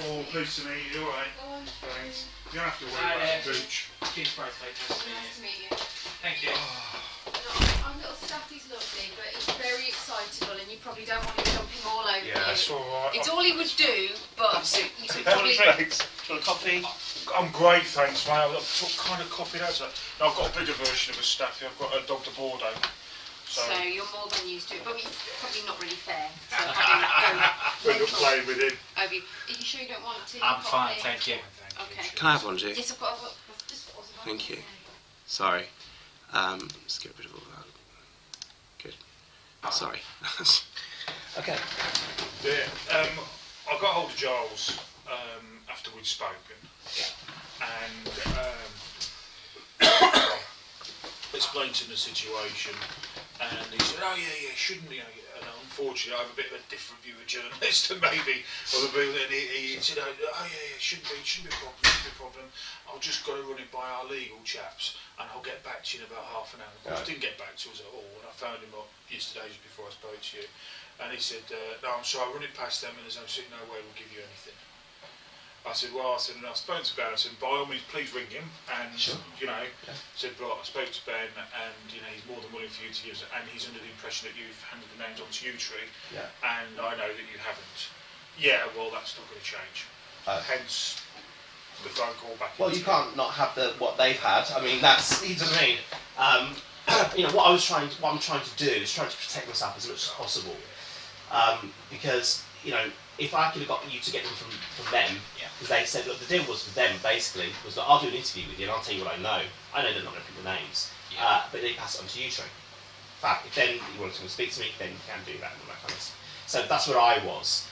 Oh, pleased to meet you. All right. Thanks. You don't have to worry about the booch. Keith Bright, Nice to meet you. Thank you. Our little Staffy's lovely, but he's very excitable, and you probably don't want him jumping all over you. Yeah, that's all right. It's all he would do, but you could probably... Thanks. Do you want a coffee? I'm great, thanks, mate. What kind of coffee that's that? No, I've got a bigger version of a Staffy. I've got a Dr. Bordeaux. So you're more than used to it, but it's probably not really fair to we're not playing with him. Are you sure you don't want tea? I'm fine, thank you. Okay. Can I have one, G? Yes, I've got just what I was about Thank to you. say. Sorry. Let's get rid of all that. Good. Sorry. Okay. Yeah, I got hold of Giles after we'd spoken. Yeah. And explained to him the situation, and he said, "Oh yeah, shouldn't you?" And unfortunately, I have a bit of a different view of journalists than maybe other people. And he said, "Oh yeah, shouldn't be a problem. I've just got to run it by our legal chaps, and I'll get back to you in about half an hour." Of course, didn't get back to us at all, and I found him up yesterday just before I spoke to you, and he said, "No, I'm sorry, I'll run it past them, and there's absolutely no way we'll give you anything." I said, and I spoke to Ben. I said, by all means, please ring him. And said, but I spoke to Ben, and he's more than willing for you to use it. And he's under the impression that you've handed the names on to you, and I know that you haven't. Yeah, well, that's not going to change. Hence the phone call back. Well, you can't not have what they've had. I mean, that's you know what I mean. What I'm trying to do is trying to protect myself as much as possible, because if I could have got you to get them from them, because they said, look, the deal was with them basically was that I'll do an interview with you and I'll tell you what I know. I know they're not going to pick the names, but they pass it on to you, Trey. In fact, if then you want to speak to me, then you can do that and all that kind of stuff. So that's where I was.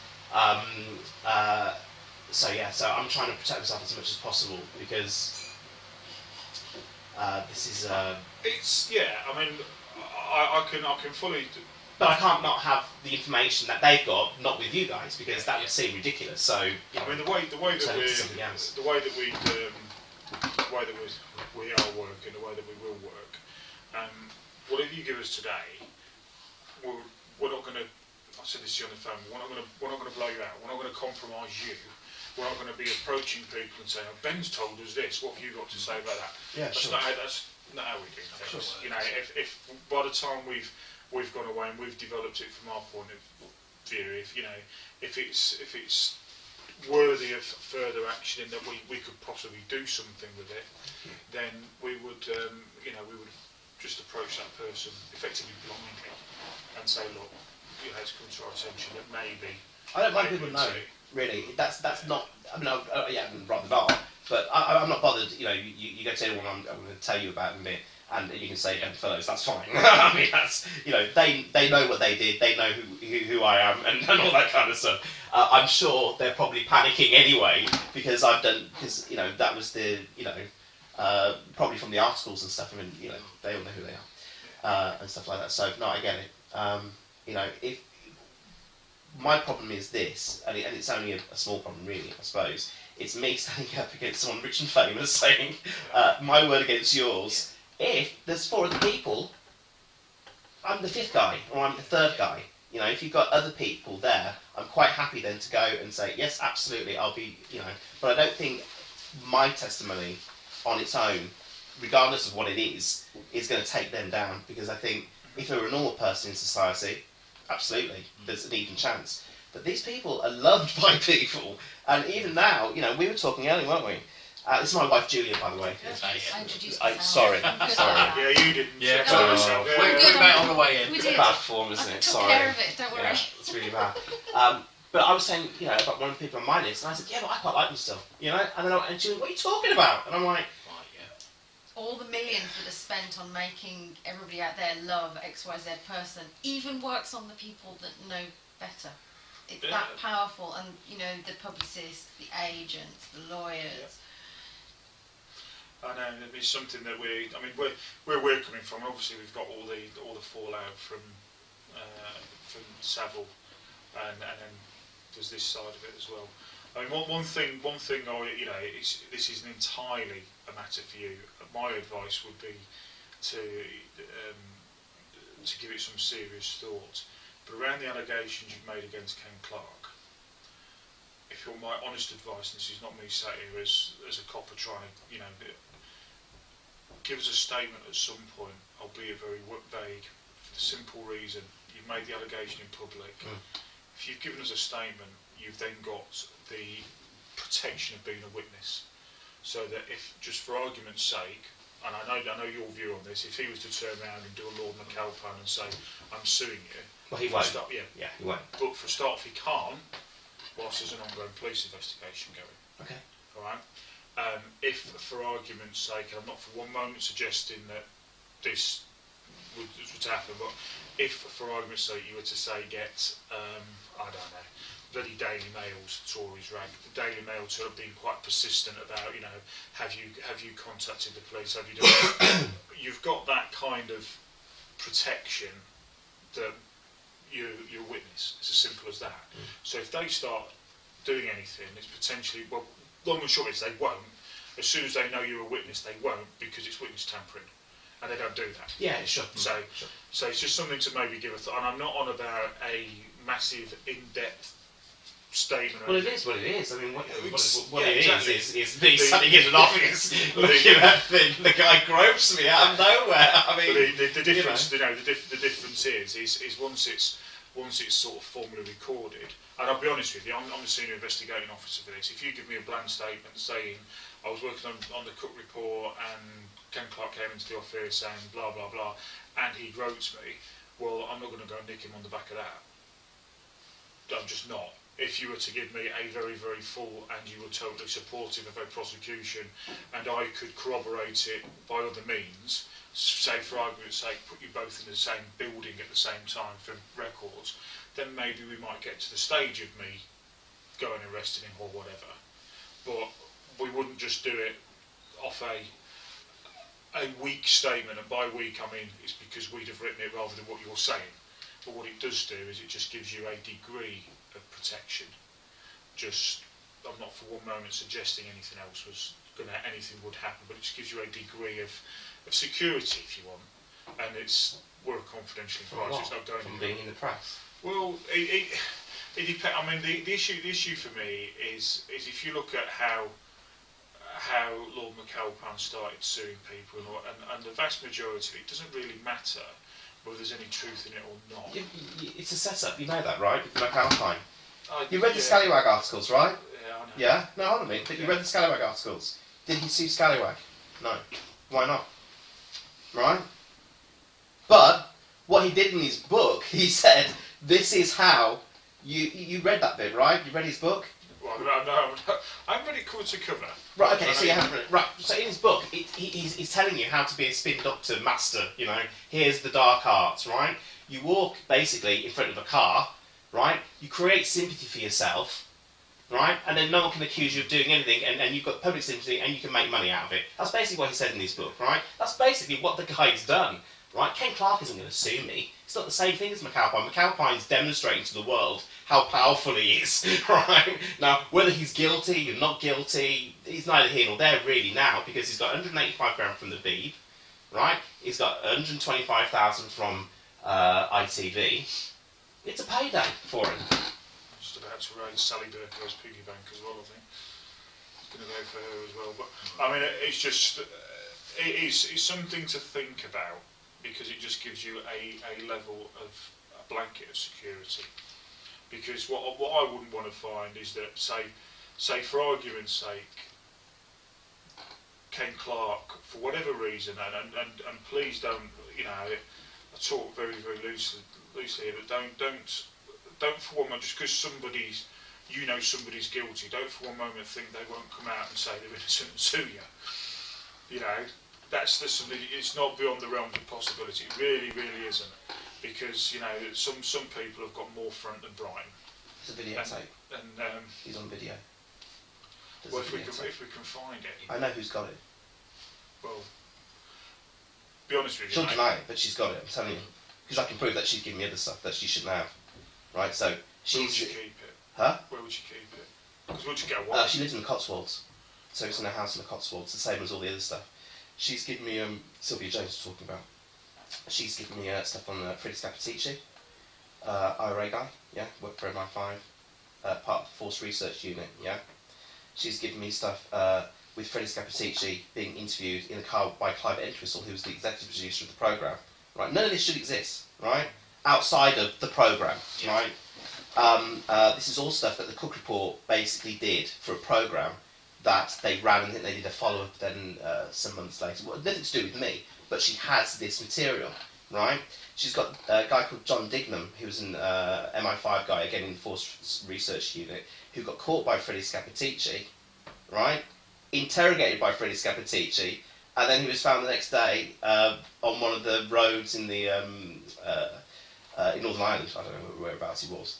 So I'm trying to protect myself as much as possible because this is. It's I mean, I can fully. But I can't not have the information that they've got, not with you guys, because that would seem ridiculous. So I mean, the way that we are working, the way that we will work. Whatever you give us today, we're not going to. I said this to you on the phone. We're not going to blow you out. We're not going to compromise you. We're not going to be approaching people and saying, "Oh, Ben's told us this. What have you got to say about that?" Yeah, that's not how we do things. If by the time we've gone away and we've developed it from our point of view, if it's worthy of further action in that we could possibly do something with it, then we would just approach that person effectively blindly and say, look, it's come to our attention that maybe. I don't mind people know. Really, that's not. I mean, I'd rather not. But I'm not bothered. You go to anyone I'm going to tell you about in a minute. And you can say Ben Fellows, that's fine. I mean, that's they know what they did, they know who I am, and all that kind of stuff. I'm sure they're probably panicking anyway because that was the probably from the articles and stuff. I mean, they all know who they are and stuff like that. So no, I get it. If my problem is this, and it's only a small problem really, I suppose. It's me standing up against someone rich and famous saying my word against yours. If there's 4 other people, I'm the 5th guy, or I'm the 3rd guy. If you've got other people there, I'm quite happy then to go and say, yes, absolutely, I'll be, But I don't think my testimony on its own, regardless of what it is going to take them down. Because I think if they were a normal person in society, absolutely, there's an even chance. But these people are loved by people. And even now, we were talking earlier, weren't we? This is my wife Julia, by the way. I introduced myself. Sorry. Yeah, you didn't. Yeah, we're about on the way in. We did. Bad form, isn't it? I took Sorry. care of it, don't worry. Yeah, it's really bad. But I was saying, I've got one of the people on my list, and I said, yeah, but I quite like them still, And she went, what are you talking about? And I'm like, all the millions that are spent on making everybody out there love XYZ person even works on the people that know better. It's that powerful, and the publicists, the agents, the lawyers. I know it's something that where we're coming from. Obviously, we've got all the fallout from Savile, and then there's this side of it as well. I mean, one thing. This isn't entirely a matter for you. My advice would be to give it some serious thought. But around the allegations you've made against Ken Clarke, if you want my honest advice, and this is not me sat here as a copper trying to, you know, give us a statement at some point, albeit very vague, for the simple reason you've made the allegation in public. If you've given us a statement, you've then got the protection of being a witness, so that if, just for argument's sake, and I know your view on this, if he was to turn around and do a Lord McAlpine and say, I'm suing you, well, he won't. Yeah, he won't. but for a start, if he can't, whilst there's an ongoing police investigation going. Okay. All right. If, for argument's sake, I'm not for one moment suggesting that this would happen, but if, for argument's sake, you were to say get, I don't know, bloody Daily Mail's Tories rag, the Daily Mail to have been quite persistent about, you know, have you contacted the police? Have you done? You've got that kind of protection that you're a witness. It's as simple as that. So if they start doing anything, it's potentially, well, long and short is they won't. As soon as they know you're a witness, they won't, because it's witness tampering, and they don't do that. Yeah, sure. So it's just something to maybe give a thought. And I'm not on about a massive, in-depth statement. Well, it is what it is. I mean, what yeah, it exactly. is me sitting in an office looking at the guy gropes me out of nowhere. I mean, the difference, you know, the difference is once it's sort of formally recorded. And I'll be honest with you, I'm the senior investigating officer for this. If you give me a blank statement saying I was working on the Cook report and Ken Clarke came into the office saying blah blah blah, and he gropes me, well, I'm not going to go and nick him on the back of that. I'm just not. If you were to give me a very, very full and you were totally supportive of a prosecution and I could corroborate it by other means, say for argument's sake, put you both in the same building at the same time for records, then maybe we might get to the stage of me going and arresting him or whatever. But we wouldn't just do it off a weak statement, and by weak I mean it's because we'd have written it rather than what you're saying. But what it does do is it just gives you a degree of protection. Just, I'm not for one moment suggesting anything else anything would happen, but it just gives you a degree of security, if you want. And we're a confidential advice. It's not going from being in the press. Well, it depends. I mean, the issue for me is if you look at how Lord McAlpine started suing people, and the vast majority of it doesn't really matter whether there's any truth in it or not. It's a setup, you know that, right? With McAlpine. You read the Yeah. Scallywag articles, right? Yeah, I know. Yeah? No, hold on a minute. But you read the Scallywag articles. Did he sue Scallywag? No. Why not? Right? But what he did in his book, he said, this is how you read that bit, right? You read his book? Well, I haven't read it cover to cover. Right, okay, so you haven't read it. Right, so in his book, he's telling you how to be a spin doctor master, you know. Here's the dark arts, right? You walk, basically, in front of a car, right? You create sympathy for yourself, right? And then no one can accuse you of doing anything, and you've got public sympathy, and you can make money out of it. That's basically what he said in his book, right? That's basically what the guy's done, right? Ken Clarke isn't going to sue me. It's not the same thing as McAlpine. McAlpine's demonstrating to the world how powerful he is, right? Now, whether he's guilty or not guilty, he's neither here nor there really now, because he's got 185 grand from the Beeb, right? He's got 125,000 from ITV. It's a payday for him. Just about to raise Sally Berkelow's piggy bank as well, I think. It's going to go for her as well. But I mean, it's just it's something to think about, because it just gives you a level of a blanket of security. Because what I wouldn't want to find is that, say for argument's sake, Ken Clarke, for whatever reason, and please don't, you know, I talk very, very loosely here, but don't for one moment, just because somebody's guilty, don't for one moment think they won't come out and say they're innocent and sue you. You know, it's not beyond the realms of possibility. It really, really isn't. Because, you know, some people have got more front than Brian. It's a videotape. And he's on video. well, if we can find it. I know who's got it. Well, be honest with you. She'll deny it, but she's got it. I'm telling you, because I can prove that she's given me other stuff that she shouldn't have. Right. So she's. Where would you keep it? Huh? Where would you keep it? Because once you get a wife. She lives in the Cotswolds, so it's in a house in the Cotswolds, the same as all the other stuff. She's given me Sylvia Jones was talking about. She's given me stuff on Freddie Scappaticci, IRA guy, yeah, worked for MI5. part of the Force Research Unit, yeah? She's given me stuff with Freddie Scappaticci being interviewed in a car by Clive Entwistle, who was the executive producer of the programme. Right? None of this should exist, right? Outside of the programme, right? This is all stuff that the Cook Report basically did for a programme that they ran, and they did a follow-up then some months later. Well, nothing to do with me, but she has this material, right? She's got a guy called John Dignam, who was an MI5 guy, again in the Force Research Unit, who got caught by Freddie Scappaticci, right? Interrogated by Freddie Scappaticci, and then he was found the next day on one of the roads in the in Northern Ireland, I don't know whereabouts he was,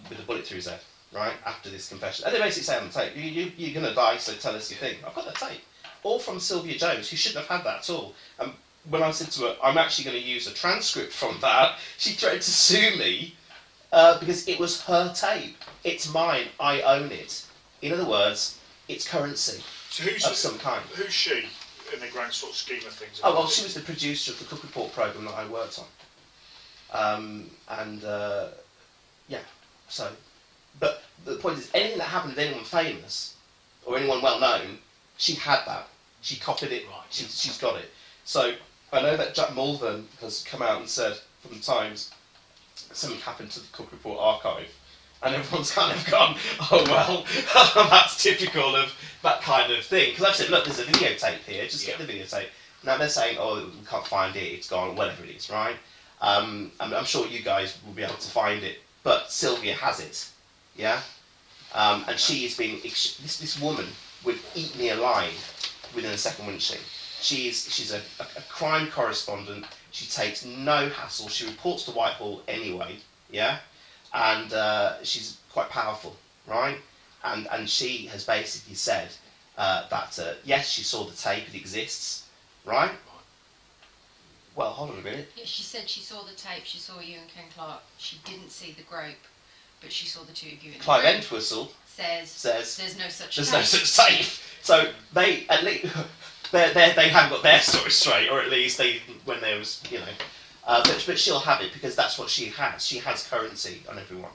with a bullet through his head, right, after this confession. And they basically say on the tape, you're going to die, so tell us your thing. I've got that tape. All from Sylvia Jones, who shouldn't have had that at all. When I said to her, I'm actually going to use a transcript from that, she threatened to sue me because it was her tape. It's mine, I own it. In other words, it's currency of some kind. Who's she in the grand sort of scheme of things? Oh, well, she was the producer of the Cook Report programme that I worked on. Yeah, so... But the point is, anything that happened with anyone famous, or anyone well known, she had that. She copied it, Right, she's got it. So, I know that Jack Mulvern has come out and said, from the Times, something happened to the Cook Report archive. And everyone's kind of gone, oh well, that's typical of that kind of thing. Because I've said, look, there's a videotape here, just get the videotape. Now they're saying, oh, we can't find it, it's gone, whatever it is, right? I'm sure you guys will be able to find it, but Sylvia has it, yeah? And she has been, this woman would eat me alive within a second, wouldn't she? She's a crime correspondent, she takes no hassle, she reports to Whitehall anyway, yeah? And she's quite powerful, right? And she has basically said that, yes, she saw the tape, it exists, right? Well, hold on a minute. Yeah, she said she saw the tape, she saw you and Ken Clarke. She didn't see the grope, but she saw the two of you in the Clive room. Entwistle says there's no such there's tape. no such tape. So they, at least, they haven't got their story straight, or at least they, when there was, you know... but she'll have it because that's what she has. She has currency on everyone,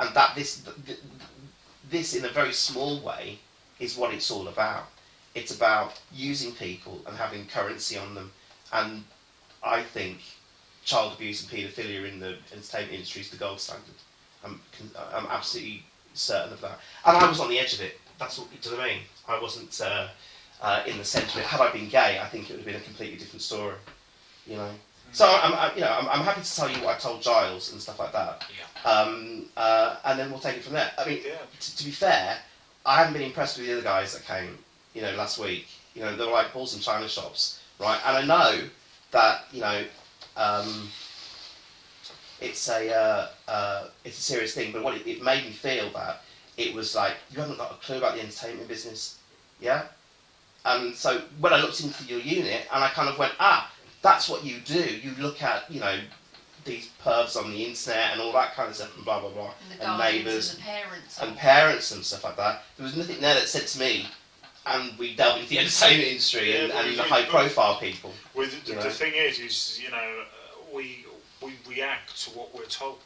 and that this in a very small way is what it's all about. It's about using people and having currency on them. And I think child abuse and paedophilia in the entertainment industry is the gold standard. I'm absolutely certain of that. And I was on the edge of it. That's what, do you know what I mean? I wasn't in the centre of it. Had I been gay, I think it would have been a completely different story. You know. So I'm happy to tell you what I told Giles and stuff like that, and then we'll take it from there. I mean, to be fair, I haven't been impressed with the other guys that came, you know, last week. You know, they were like balls in china shops, right? And I know that, you know, it's a serious thing. But what it made me feel that it was like, you haven't got a clue about the entertainment business, yeah. And so when I looked into your unit, and I kind of went, that's what you do. You look at, you know, these pervs on the internet and all that kind of stuff, and blah blah blah, and neighbours and parents and stuff like that. There was nothing there that said to me, and we delve into the entertainment industry and the high-profile people. With the thing is, you know, we react to what we're told.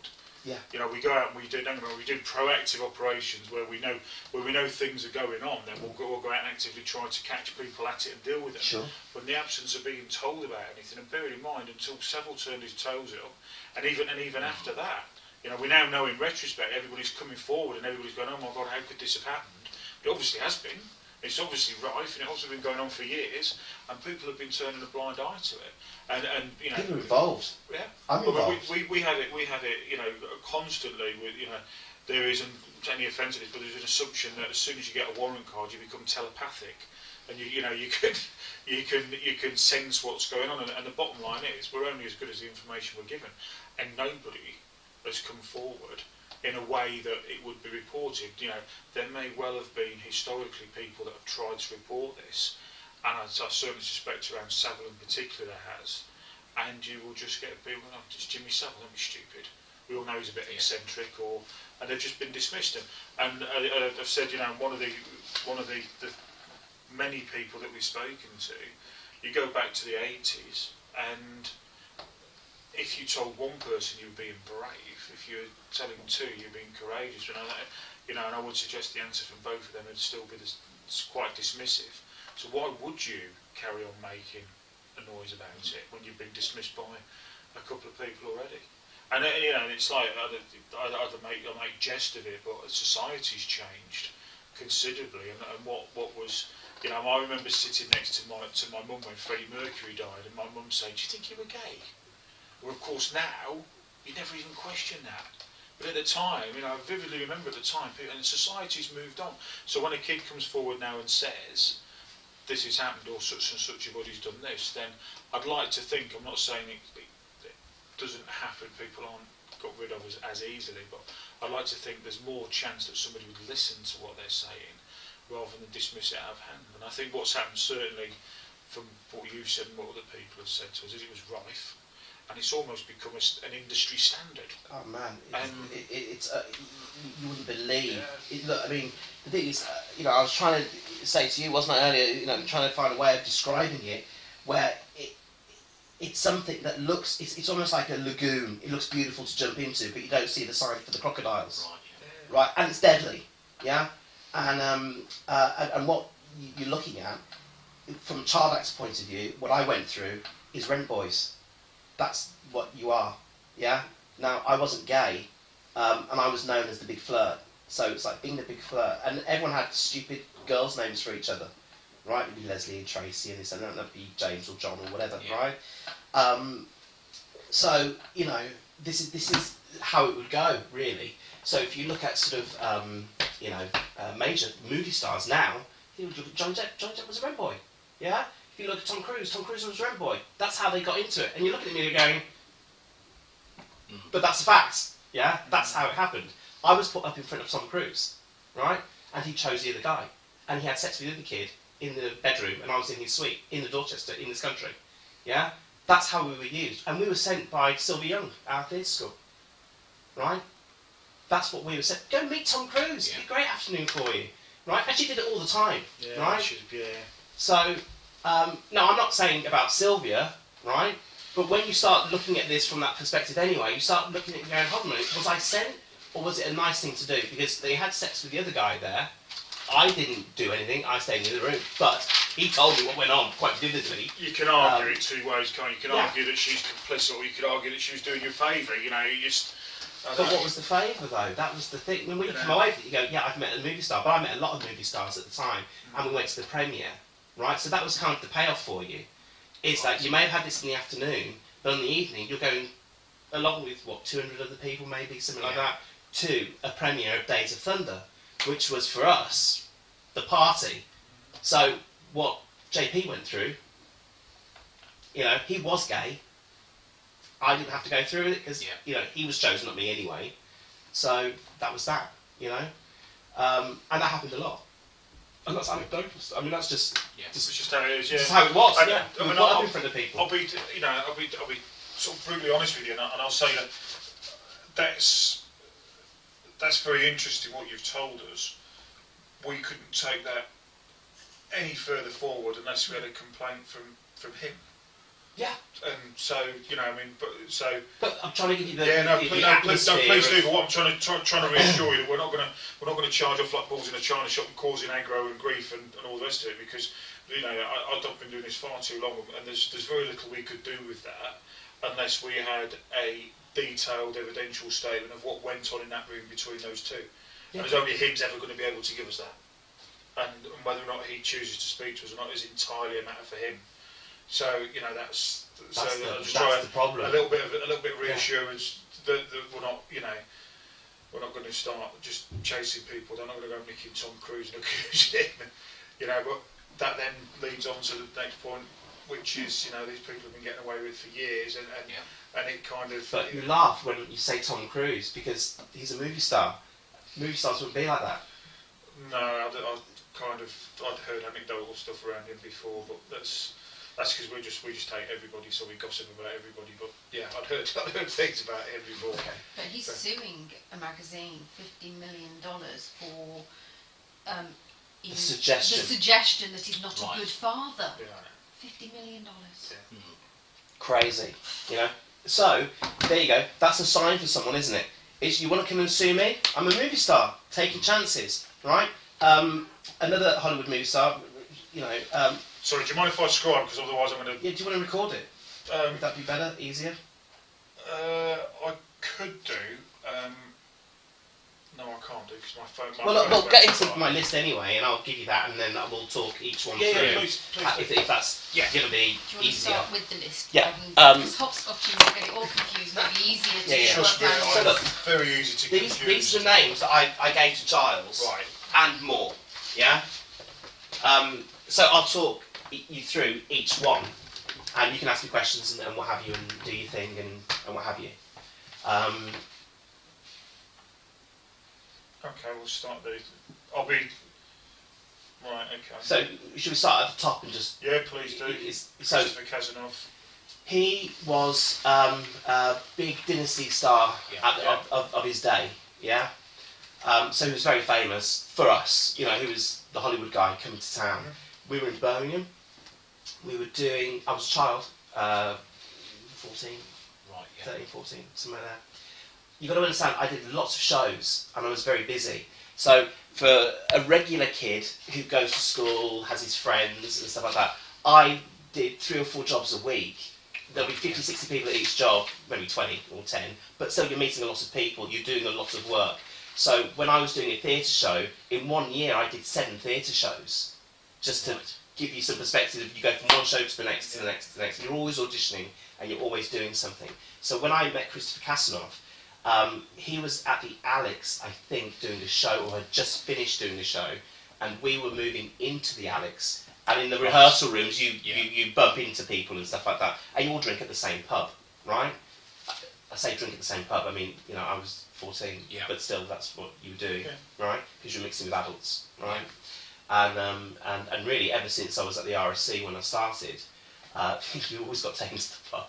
Yeah. You know, we go out and we do proactive operations where we know things are going on. Then we'll go out and actively try to catch people at it and deal with them. Sure. But in the absence of being told about anything, and bear in mind, until Seville turned his toes up, and even after that, you know, we now know in retrospect everybody's coming forward and everybody's going, oh my God, how could this have happened? It obviously has been. It's obviously rife, and it's also been going on for years, and people have been turning a blind eye to it. And you know, people are involved. Yeah, I'm involved. We have it, you know, constantly. With, you know, there isn't any offence to this, but there's an assumption that as soon as you get a warrant card, you become telepathic, and you can sense what's going on. And the bottom line is, we're only as good as the information we're given, and nobody has come forward in a way that it would be reported. You know, there may well have been historically people that have tried to report this, and I certainly suspect around Savile in particular there has, and you will just get people, oh, it's Jimmy Savile, don't be stupid. We all know he's a bit eccentric, and they've just been dismissed. And I've said, you know, one of the many people that we've spoken to, you go back to the 80s, and if you told one person you were being brave, if you were telling two you're being courageous, you know, you know, and I would suggest the answer from both of them would still be quite dismissive. So why would you carry on making a noise about it when you've been dismissed by a couple of people already? And you know, it's like I make jest of it, but society's changed considerably. And what was, you know, I remember sitting next to my mum when Freddie Mercury died, and my mum saying, "Do you think you were gay?" Well, of course now you never even question that. But at the time, you know, I vividly remember at the time, and society's moved on. So when a kid comes forward now and says, "This has happened," or "such and such a body's done this," then I'd like to think, I'm not saying it doesn't happen, people aren't got rid of as easily, but I'd like to think there's more chance that somebody would listen to what they're saying rather than dismiss it out of hand. And I think what's happened, certainly from what you've said and what other people have said to us, is it was rife, and it's almost become an industry standard. Oh man, it's you wouldn't believe. Yeah. Look, I mean, the thing is, you know, I was trying to say to you, wasn't I, earlier, you know, trying to find a way of describing it where it's something that looks, it's almost like a lagoon. It looks beautiful to jump into, but you don't see the sign for the crocodiles. Right, and it's deadly, yeah? And what you're looking at, from a child actor's point of view, what I went through is rent boys. That's what you are, yeah? Now, I wasn't gay, and I was known as the big flirt. So it's like being the big flirt. And everyone had stupid girls' names for each other. Right, it'd be Leslie and Tracy and this, and that'd be James or John or whatever, right? So you know, this is how it would go, really. So if you look at sort of you know, major movie stars now, you would look at Johnny Depp. Johnny Depp was a rent boy, yeah. If you look at Tom Cruise was a rent boy. That's how they got into it. And you're looking at me and going, but that's the facts, yeah. That's how it happened. I was put up in front of Tom Cruise, right, and he chose the other guy, and he had sex with the other kid in the bedroom, and I was in his suite in the Dorchester, in this country. Yeah? That's how we were used. And we were sent by Sylvia Young, our theatre school. Right? That's what we were sent. Go meet Tom Cruise. It'd be a great afternoon for you. Right? And she did it all the time. Yeah, right? Yeah. So, no, I'm not saying about Sylvia, right? But when you start looking at this from that perspective anyway, you start looking at it and going, hold on a minute, was I sent? Or was it a nice thing to do? Because they had sex with the other guy there. I didn't do anything, I stayed in the other room, but he told me what went on quite vividly. You can argue it two ways, can't you? You can argue that she's complicit, or you could argue that she was doing you a favour, you know, you just... But what was the favour though? That was the thing. When you come away with it, you go, yeah, I've met a movie star, but I met a lot of movie stars at the time, and we went to the premiere, right? So that was kind of the payoff for you. It's like, you may have had this in the afternoon, but in the evening, you're going, along with, 200 other people maybe, something like that, to a premiere of Days of Thunder, which was for us the party. So what JP went through, you know, he was gay. I didn't have to go through it because you know, he was chosen, not me anyway. So that was that, you know, and that happened a lot. And that's anecdotal. I mean, that's just it's just how it is. Yeah, just how it was. I mean, up in front of people. I'll be sort of brutally honest with you, and I'll say that that's very interesting what you've told us. We couldn't take that any further forward unless we had a complaint from him. Yeah. And so, you know, I mean, but I'm trying to give you the please do. But what I'm trying to reassure you that we're not going to charge off like balls in a china shop and causing aggro and grief and all the rest of it, because you know I've been doing this far too long, and there's very little we could do with that unless we had a detailed evidential statement of what went on in that room between those two. Yeah. And there's only him's ever going to be able to give us that. And whether or not he chooses to speak to us or not is entirely a matter for him. So you know that's the problem. A little bit of reassurance that we're not going to start just chasing people. They're not going to go nicking Tom Cruise and accusing him. You know, but that then leads on to the next point, which is, you know, these people have been getting away with it for years, and it kind of... But you laugh when you say Tom Cruise, because he's a movie star. Movie stars wouldn't be like that. No, I'd heard anecdotal stuff around him before, but that's because we just take everybody, so we gossip about everybody. But yeah, I'd heard things about him before. Okay. But he's suing a magazine $50 million for the suggestion that he's not a good father. Yeah. $50 million. Yeah. Crazy, you know. So there you go. That's a sign for someone, isn't it? It's you want to come and sue me? I'm a movie star. Take your chances, right? Another Hollywood movie star, you know. Sorry, do you mind if I scroll on? Because otherwise I'm going to... Yeah, do you want to record it? Would that be better, easier? I could do. No, I can't do because my phone... Well, get into my list anyway, and I'll give you that, and then we'll talk each one through. Yeah, please if that's going to be Do you want to easier. start with the list? Yeah. Because hopscotching will get it all confused. Maybe easier to Trust me, work So around. look, very easy to confuse. These are the names that I gave to Giles, Right. and more. Yeah. So I'll talk you through each one, and you can ask me questions and what have you, and do your thing and what have you. Okay, we'll start there. I'll be... Right, okay. So should we start at the top and just... Yeah, please do. So Christopher Cazenove. he was a big dynasty star of his day, yeah? So he was very famous for us, you know, he was the Hollywood guy coming to town. We were in Birmingham, we were doing, I was a child, 14, Right, 13, 14, somewhere there. You've got to understand, I did lots of shows and I was very busy. So for a regular kid who goes to school, has his friends and stuff like that, I did 3 or 4 jobs a week. There'll be 50, 60 people at each job, maybe 20 or 10, but still you're meeting a lot of people, you're doing a lot of work. So when I was doing a theatre show, in 1 year I did 7 theatre shows, just to give you some perspective. You go from one show to the next, to the next, to the next. You're always auditioning and you're always doing something. So when I met Christopher Cazenove, he was at the Alex, I think, doing a show, or had just finished doing a show, and we were moving into the Alex. And in the rehearsal rooms, you bump into people and stuff like that, and you all drink at the same pub, right? I say drink at the same pub. I mean, you know, I was 14, but still, that's what you were doing, right? Because you're mixing with adults, right? And really, ever since I was at the RSC when I started. You always got taken to the pub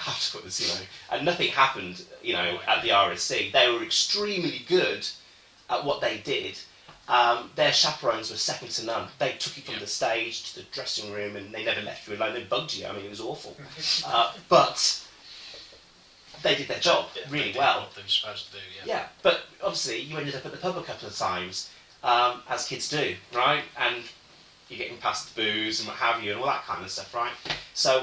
afterwards, you know, and nothing happened, you know, at the RSC. They were extremely good at what they did. Their chaperones were second to none. They took you from the stage to the dressing room, and they never left you alone. They bugged you. I mean, it was awful. But they did their job really well. What they were supposed to do, Yeah, but obviously you ended up at the pub a couple of times, as kids do, right? And you're getting past the booze and what have you and all that kind of stuff, right? So,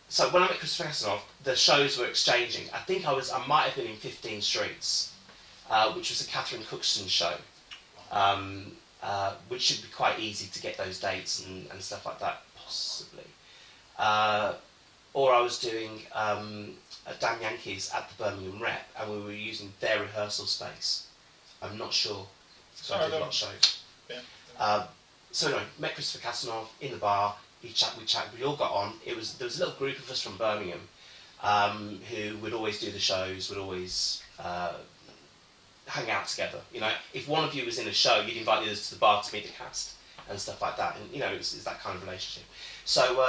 so when I met Christopher Cazenove, the shows were exchanging. I think I might have been in 15 Streets, which was a Catherine Cookson show, which should be quite easy to get those dates and stuff like that, possibly. Or I was doing Damn Yankees at the Birmingham Rep, and we were using their rehearsal space. I'm not sure, so I did a lot of shows. So anyway, met Christopher Cazenove in the bar. We chat. We all got on. There was a little group of us from Birmingham who would always do the shows. Would always hang out together. You know, if one of you was in a show, you'd invite the others to the bar to meet the cast and stuff like that. And you know, it's that kind of relationship. So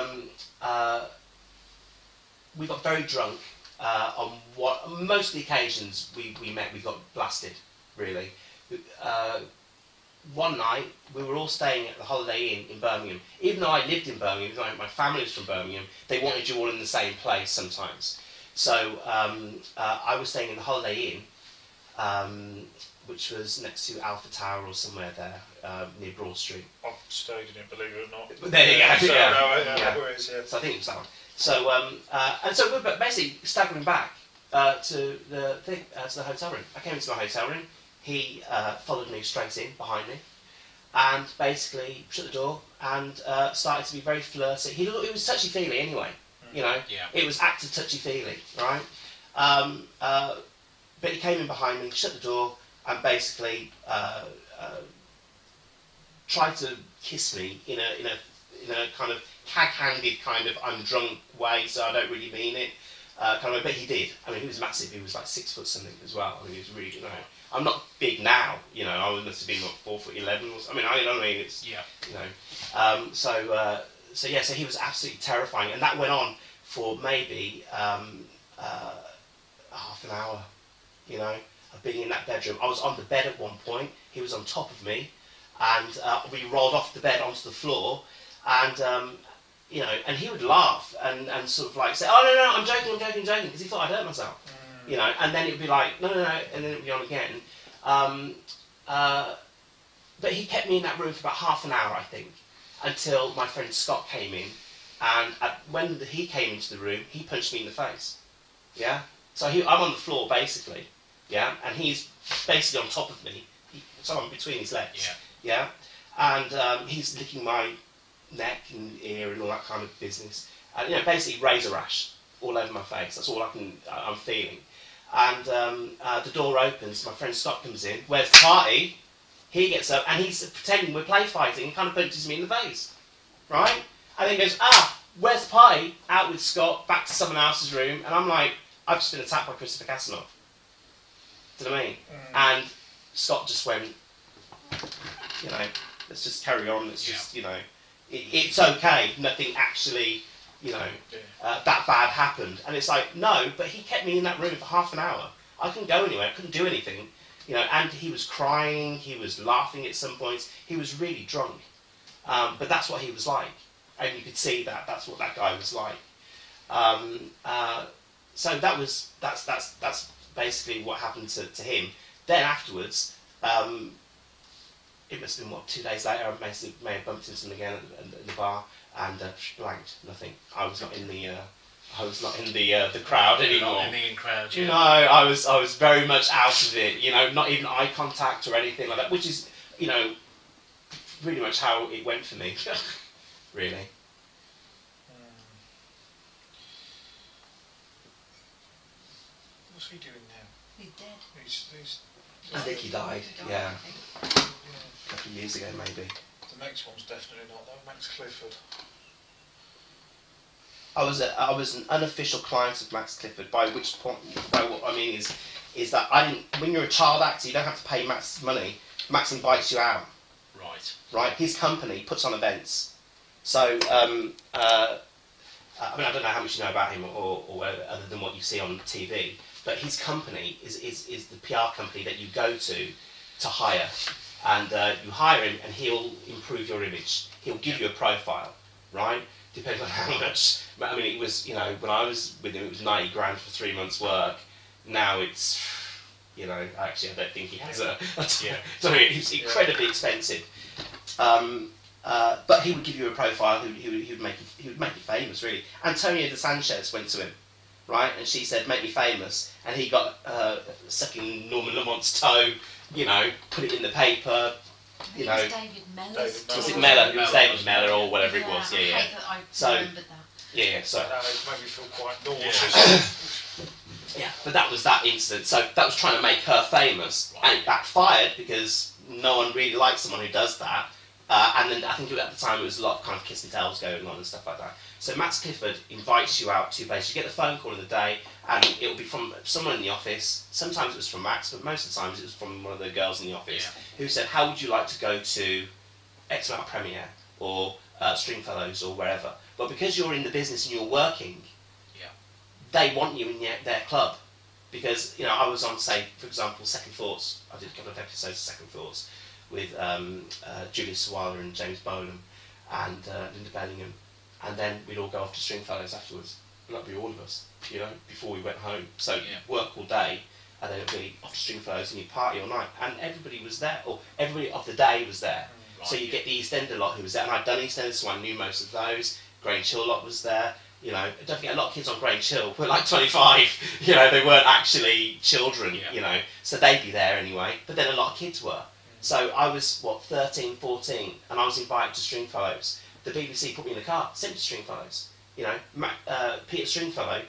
we got very drunk on most of the occasions we met. We got blasted, really. One night, we were all staying at the Holiday Inn in Birmingham. Even though I lived in Birmingham, even though my family was from Birmingham, they wanted you all in the same place sometimes. So I was staying in the Holiday Inn, which was next to Alpha Tower or somewhere there, near Broad Street. I've stayed in it, believe it or not. But there you go. So, Yeah. where is it? So I think it was that one. So and so we're basically staggering back to the hotel room. I came into my hotel room. He followed me straight in behind me, and basically shut the door and started to be very flirty. He was touchy feely anyway, you know. Yeah. It was acted touchy feely, right? But he came in behind me, shut the door, and basically tried to kiss me in a kind of cag-handed kind of I'm drunk way, so I don't really mean it. Kind of, but he did. I mean, he was massive. He was like 6 foot something as well. I mean, he was really, you know. I'm not big now, you know. I must have been what, 4'11" or something. I mean, it's you know. So he was absolutely terrifying, and that went on for maybe half an hour, you know, of being in that bedroom. I was on the bed at one point. He was on top of me, and we rolled off the bed onto the floor, and you know, and he would laugh and sort of like say, "Oh no, I'm joking," because he thought I'd hurt myself. you know, and then it'd be like, no, and then it'd be on again. But he kept me in that room for about half an hour, I think, until my friend Scott came in, and when he came into the room, he punched me in the face. Yeah, so I'm on the floor basically. Yeah, and he's basically on top of me, so I'm between his legs. Yeah, and he's licking my neck and ear and all that kind of business, and you know, basically razor rash all over my face. That's all I'm feeling. And the door opens. My friend Scott comes in. Where's the party? He gets up and he's pretending we're play fighting and kind of punches me in the face, right? And then goes, where's the party? Out with Scott, back to someone else's room, and I'm like, I've just been attacked by Christopher Cazenove. Do you know what I mean? And Scott just went, you know, let's just carry on. Let's just, you know, it's okay. Nothing actually, you know, that bad happened. And it's like, no, but he kept me in that room for half an hour. I couldn't go anywhere. I couldn't do anything. You know, and he was crying. He was laughing at some points. He was really drunk. But that's what he was like. And you could see that. That's what that guy was like. So that's basically what happened to him. Then afterwards, it must have been, 2 days later, I may have bumped into him again at the bar, and blanked, nothing. I was not in the crowd anymore. Not in the crowd, yeah. No, I was very much out of it. You know, not even eye contact or anything like that, which is, you know, really much how it went for me. Really. What's he doing now? He's dead. He's I think he died. Yeah, a couple of years ago maybe. The next one's definitely not that. Max Clifford. I was an unofficial client of Max Clifford, by which point, by what I mean is that I didn't. When you're a child actor, you don't have to pay Max money. Max invites you out. Right. Right. His company puts on events. So I mean, I don't know how much you know about him or other than what you see on TV, but his company is the PR company that you go to hire, and you hire him, and he'll improve your image. He'll give you a profile, right? Depends on how much. I mean, it was, you know, when I was with him, it was 90 grand for 3 months' work. Now it's, you know, actually I don't think he has a. So it's incredibly expensive. But he would give you a profile. He would make you famous, really. Antonio de Sanchez went to him, right, and she said, "Make me famous," and he got sucking Norman Lamont's toe, you know, put it in the paper. You know, David Mellor's was it Mellor? It was David Mellor or whatever it was. I Yeah. hate that I remembered that. Yeah. So. It made me feel quite nauseous. Yeah, but that was that incident. So that was trying to make her famous, and it backfired because no one really likes someone who does that. And then I think at the time it was a lot of kind of kiss and tells going on and stuff like that. So Max Clifford invites you out to places. You get the phone call of the day, and it'll be from someone in the office. Sometimes it was from Max, but most of the times it was from one of the girls in the office who said, "How would you like to go to X amount premiere or Stringfellows or wherever?" But because you're in the business and you're working, they want you in their club. Because, you know, I was on, say, for example, Second Thoughts. I did a couple of episodes of Second Thoughts with Julia Sawala and James Bolam and Linda Bellingham, and then we'd all go off to Stringfellows afterwards, and that'd be all of us, you know, before we went home. So you'd work all day, and then it'd be off to Stringfellows and you'd party all night, and everybody was there, or everybody of the day was there. So you get the East End lot who was there, and I'd done East End, so I knew most of those. Grange Hill lot was there. You know, don't forget, a lot of kids on Grange Hill were like 25, you know, they weren't actually children, you know, so they'd be there anyway, but then a lot of kids were. So I was, 13, 14, and I was invited to Stringfellows. The BBC put me in the car, sent me to Stringfellows. You know, Peter Stringfellow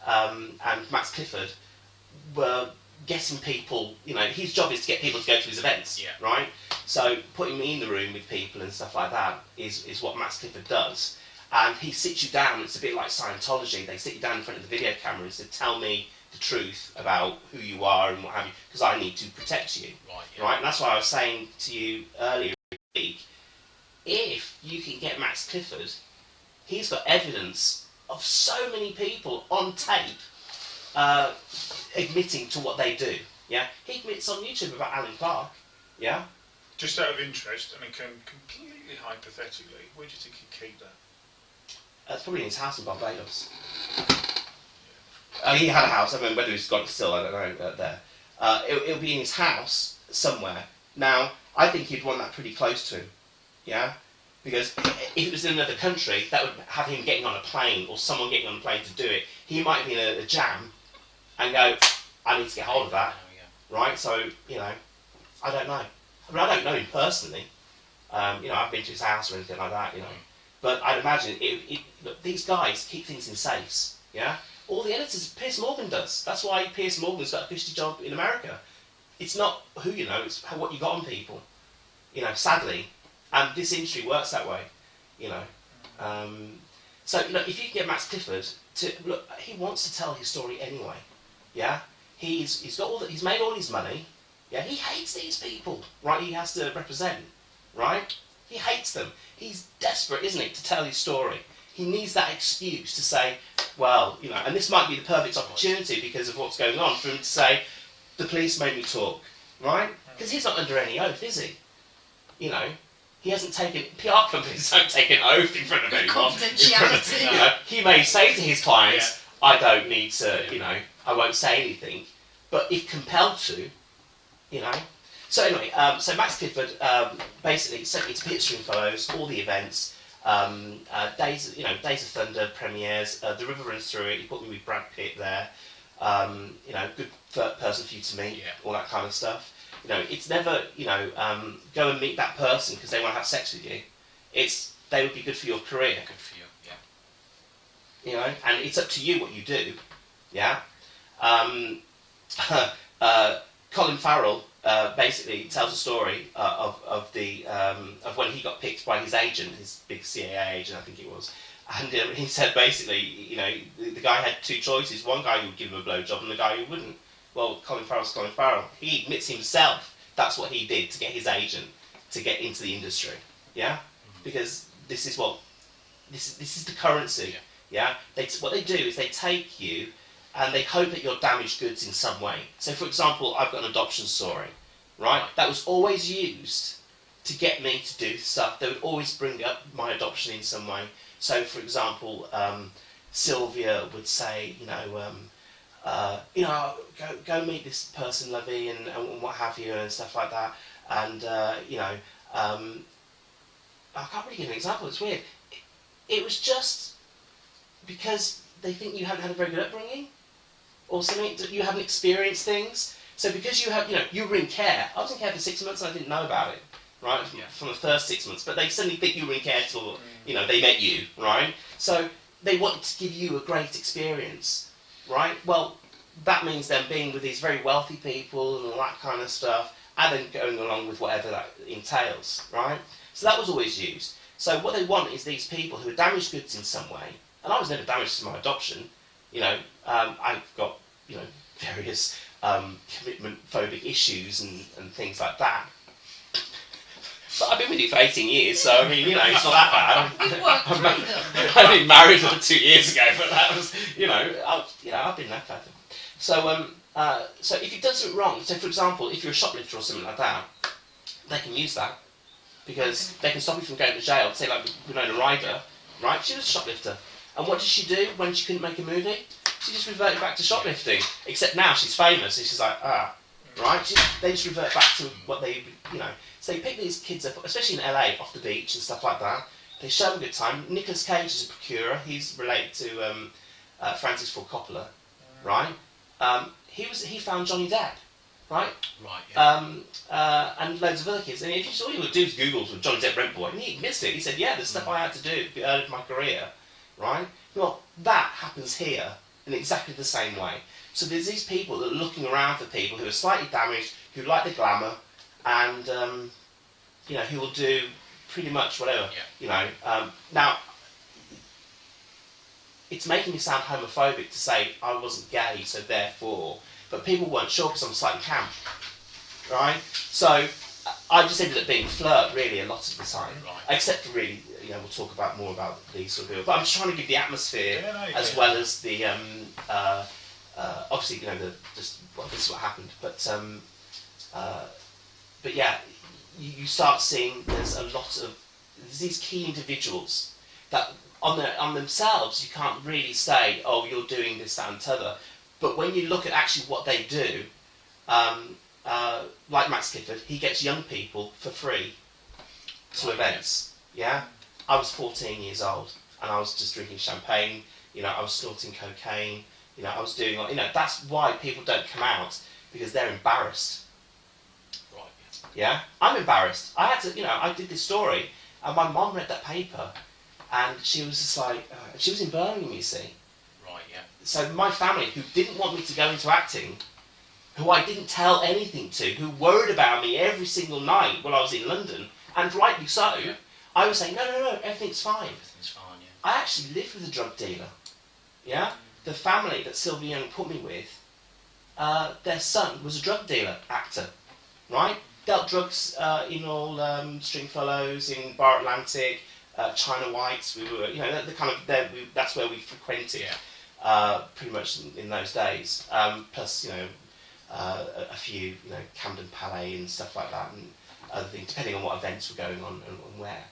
and Max Clifford were getting people, you know, his job is to get people to go to his events, right? So putting me in the room with people and stuff like that is what Max Clifford does. And he sits you down, it's a bit like Scientology, they sit you down in front of the video camera and say, "Tell me the truth about who you are and what have you, because I need to protect you." Right? And that's why I was saying to you earlier in the week, if you can get Max Clifford, he's got evidence of so many people on tape admitting to what they do. Yeah, he admits on YouTube about Alan Clarke. Yeah. Just out of interest, and completely hypothetically, where do you think he'd keep that? It's probably in his house in Barbados. He had a house. I mean, whether he's got it still, I don't know. There, it'll be in his house somewhere. Now, I think he'd want that pretty close to him. Yeah, because if it was in another country, that would have him getting on a plane or someone getting on a plane to do it. He might be in a jam and go, I need to get hold of that, right? So, you know, I don't know. I mean, I don't know him personally. You know, I've been to his house or anything like that, you know. But I'd imagine look, these guys keep things in safes, yeah? All the editors, Piers Morgan does. That's why Piers Morgan's got a cushy job in America. It's not who you know, it's what you got on people, you know, sadly. And this industry works that way, you know. So, look, if you can get Max Clifford to, look, he wants to tell his story anyway, yeah? He's got all he's made all his money, yeah? He hates these people, right, he has to represent, right? He hates them. He's desperate, isn't he, to tell his story. He needs that excuse to say, well, you know, and this might be the perfect opportunity because of what's going on for him to say, the police made me talk, right? Because he's not under any oath, is he? You know, he hasn't taken, PR companies don't take an oath in front of anyone. Confidentiality. You know, he may say to his clients, I don't need to, you know, I won't say anything. But if compelled to, you know. So anyway, so Max Clifford, basically, it's Peter Fellows, all the events, Days of Thunder premieres, The River Runs Through It, he put me with Brad Pitt there, you know, good person for you to meet, all that kind of stuff. You know, it's never, you know, go and meet that person because they want to have sex with you. It's, they would be good for your career. Good for you, yeah. You know, and it's up to you what you do, yeah. Colin Farrell basically tells a story of when he got picked by his agent, his big CAA agent, I think it was, and he said basically, you know, the guy had two choices: one guy who would give him a blowjob and the guy who wouldn't. Well, Colin Farrell's Colin Farrell. He admits himself that's what he did to get his agent to get into the industry, yeah, because this is the currency, yeah. What they do is they take you and they hope that you're damaged goods in some way. So, for example, I've got an adoption story, right? That was always used to get me to do stuff. They would always bring up my adoption in some way. So, for example, Sylvia would say, you know, go meet this person, Lovey, and what have you, and stuff like that. And, you know, I can't really give an example, it's weird. It was just because they think you haven't had a very good upbringing, or something, that you haven't experienced things. So because you have, you know, you were in care. I was in care for 6 months and I didn't know about it, right, from the first 6 months. But they suddenly think you were in care till, you know, they met you, right? So they want to give you a great experience, right? Well, that means them being with these very wealthy people and all that kind of stuff, and then going along with whatever that entails, right? So that was always used. So what they want is these people who are damaged goods in some way, and I was never damaged to my adoption, you know, I've got, you know, various commitment-phobic issues and things like that. But I've been with you for 18 years, so I mean, you know, it's not that bad. We've worked through them. I've been married 2 years ago, but that was, you know, I've been that kind of thing. So, so if you've done something wrong, so for example, if you're a shoplifter or something like that, they can use that because they can stop you from going to jail. Say like Winona Ryder, right? She was a shoplifter, and what did she do when she couldn't make a movie? She just reverted back to shoplifting. Except now she's famous, and she's like, right? They just revert back to what they, you know. So they pick these kids up, especially in LA, off the beach and stuff like that. They show them a good time. Nicolas Cage is a procurer. He's related to Francis Ford Coppola, right? He found Johnny Depp, right? Right. Yeah. And loads of other kids. And if you all you would do is Google for Johnny Depp Rent Boy, and he admits it. He said, "Yeah, there's stuff I had to do at the early of my career, right?" Well, that happens here in exactly the same way. So there's these people that are looking around for people who are slightly damaged, who like the glamour, and you know, who will do pretty much whatever. Yeah. You know, now. It's making me sound homophobic to say I wasn't gay, so therefore, but people weren't sure because I'm slightly camp, right? So I just ended up being a flirt really a lot of the time, except for really, you know, we'll talk about more about these sort of people. But I'm just trying to give the atmosphere as well as the obviously, you know, this is what happened, but yeah, you start seeing there's these key individuals that on themselves, you can't really say, oh, you're doing this, that, and t'other. But when you look at actually what they do, like Max Clifford, he gets young people for free to events. Yeah, I was 14 years old and I was just drinking champagne. You know, I was snorting cocaine. You know, I was doing, you know, that's why people don't come out, because they're embarrassed. Right. Yeah, I'm embarrassed. I had to, you know, I did this story, and my mum read that paper, and she was just like, she was in Birmingham, you see. Right. Yeah. So my family, who didn't want me to go into acting, who I didn't tell anything to, who worried about me every single night while I was in London, and rightly so, Yeah. I was saying, no, everything's fine. Everything's fine. Yeah. I actually lived with a drug dealer. Yeah? The family that Sylvia Young put me with, their son was a drug dealer, actor, right? Dealt drugs in all Stringfellows, in Bar Atlantic, China Whites. We were, you know, the kind of that's where we frequented, pretty much in those days. Plus, you know, a few, you know, Camden Palais and stuff like that, and other things, depending on what events were going on and where.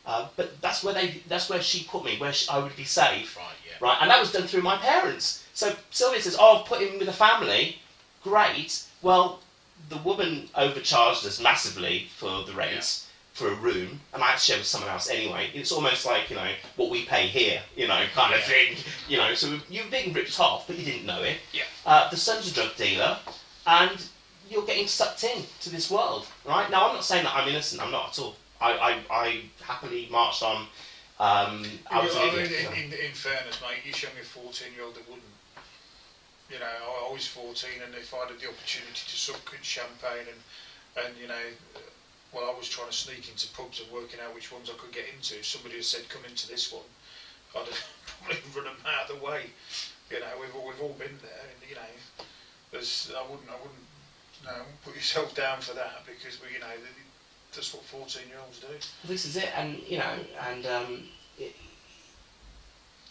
But that's where she put me, where I would be safe. Right. Yeah. Right, and that was done through my parents. So Sylvia says, oh, I've put him with a family. Great. Well, the woman overcharged us massively for the rent for a room, and I had to share with someone else anyway. It's almost like, you know, what we pay here, you know, kind of thing. You know, so you're being ripped off, but you didn't know it. Yeah. The son's a drug dealer, and you're getting sucked in to this world, right? Now, I'm not saying that I'm innocent. I'm not at all. I happily marched on. In fairness, mate, you show me a 14-year-old that wouldn't. You know, I was 14, and if I had the opportunity to suck in champagne and you know, while I was trying to sneak into pubs and working out which ones I could get into, if somebody had said, come into this one, I'd have probably run them out of the way. You know, we've all been there, and you know, I wouldn't put yourself down for that, because you know. That's what 14-year-olds do. This is it, and you know, and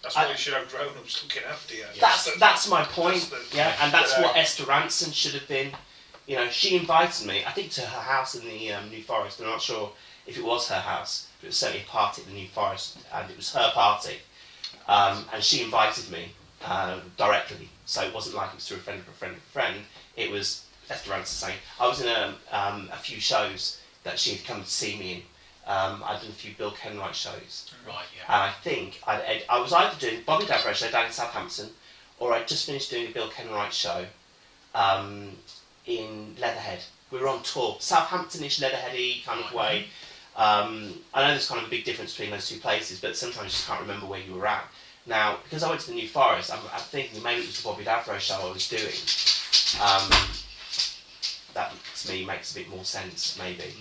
that's why you should have grown-ups looking after you. That's my point. And that's what Yeah. Esther Rantzen should have been. You know, she invited me, I think, to her house in the New Forest. I'm not sure if it was her house, but it was certainly a party at the New Forest, and it was her party. And she invited me directly, so it wasn't like it was through a friend of a friend of a friend. It was Esther Rantzen saying, I was in a few shows that she had come to see me in. I'd done a few Bill Kenwright shows. Right, yeah. And I think I was either doing Bobby Davro show down in Southampton, or I'd just finished doing a Bill Kenwright show in Leatherhead. We were on tour, Southamptonish, Leatherheady kind of way. I know there's kind of a big difference between those two places, but sometimes you just can't remember where you were at. Now, because I went to the New Forest, I'm thinking maybe it was the Bobby Davro show I was doing. That to me makes a bit more sense, maybe,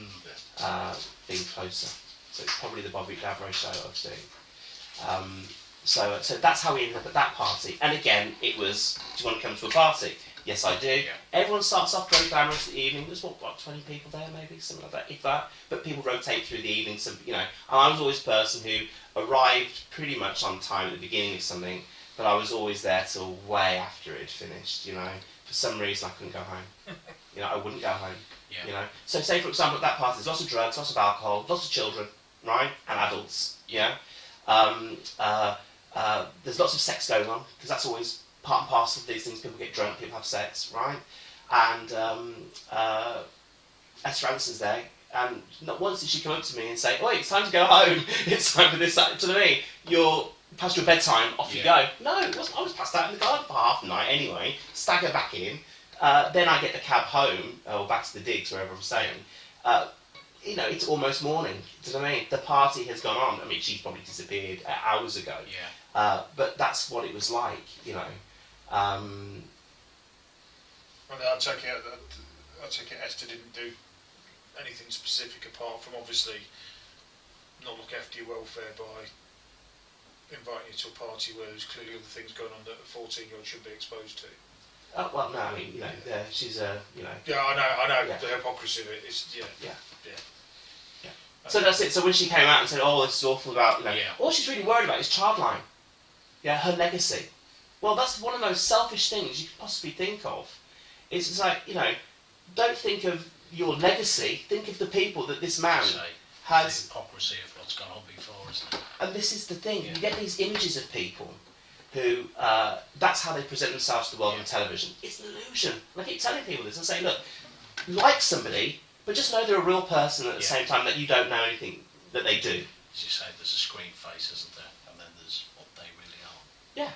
being closer. So it's probably the Bobby Davro show I was doing. So that's how we ended up at that party. And again, it was, do you want to come to a party? Yes, I do. Yeah. Everyone starts off very glamorous at the evening. There's what 20 people there, maybe something like that, if that. But people rotate through the evening. So you know, and I was always a person who arrived pretty much on time at the beginning of something, but I was always there till way after it had finished. You know, for some reason I couldn't go home. You know, I wouldn't go home. Yeah. You know, so say for example at that party, there's lots of drugs, lots of alcohol, lots of children, right, and adults. Yeah. There's lots of sex going on, because that's always part and parcel of these things. People get drunk, people have sex, right? And Esther Rantzen's there, and not once did she come up to me and say, "Oh, it's time to go home. It's time for this." To me, you're past your bedtime, off you go. No, it wasn't. I was passed out in the garden for half the night anyway. Stagger back in. Then I get the cab home, or back to the digs, wherever I'm staying. You know, it's almost morning. Do you know what I mean? The party has gone on. I mean, she's probably disappeared hours ago. Yeah. But that's what it was like, you know. I take it Esther didn't do anything specific apart from obviously not look after your welfare by inviting you to a party where there's clearly other things going on that a 14-year-old should be exposed to. Oh, well, no, I mean, you know, she's a, you know... Yeah, I know, yeah. The hypocrisy of it is, yeah. So that's it. So when she came out and said, "Oh, this is awful about," you know, all she's really worried about is childline. Yeah, her legacy. Well, that's one of those selfish things you could possibly think of. It's just like, you know, don't think of your legacy. Think of the people that this man has. The hypocrisy of what's gone on before, isn't it? And this is the thing, Yeah. you get these images of people who, that's how they present themselves to the world on television. It's an illusion. And I keep telling people this and say, look, like somebody, but just know they're a real person at the same time, that you don't know anything that they do. As you say, there's a screen face, isn't there? And then there's what they really are. Yeah.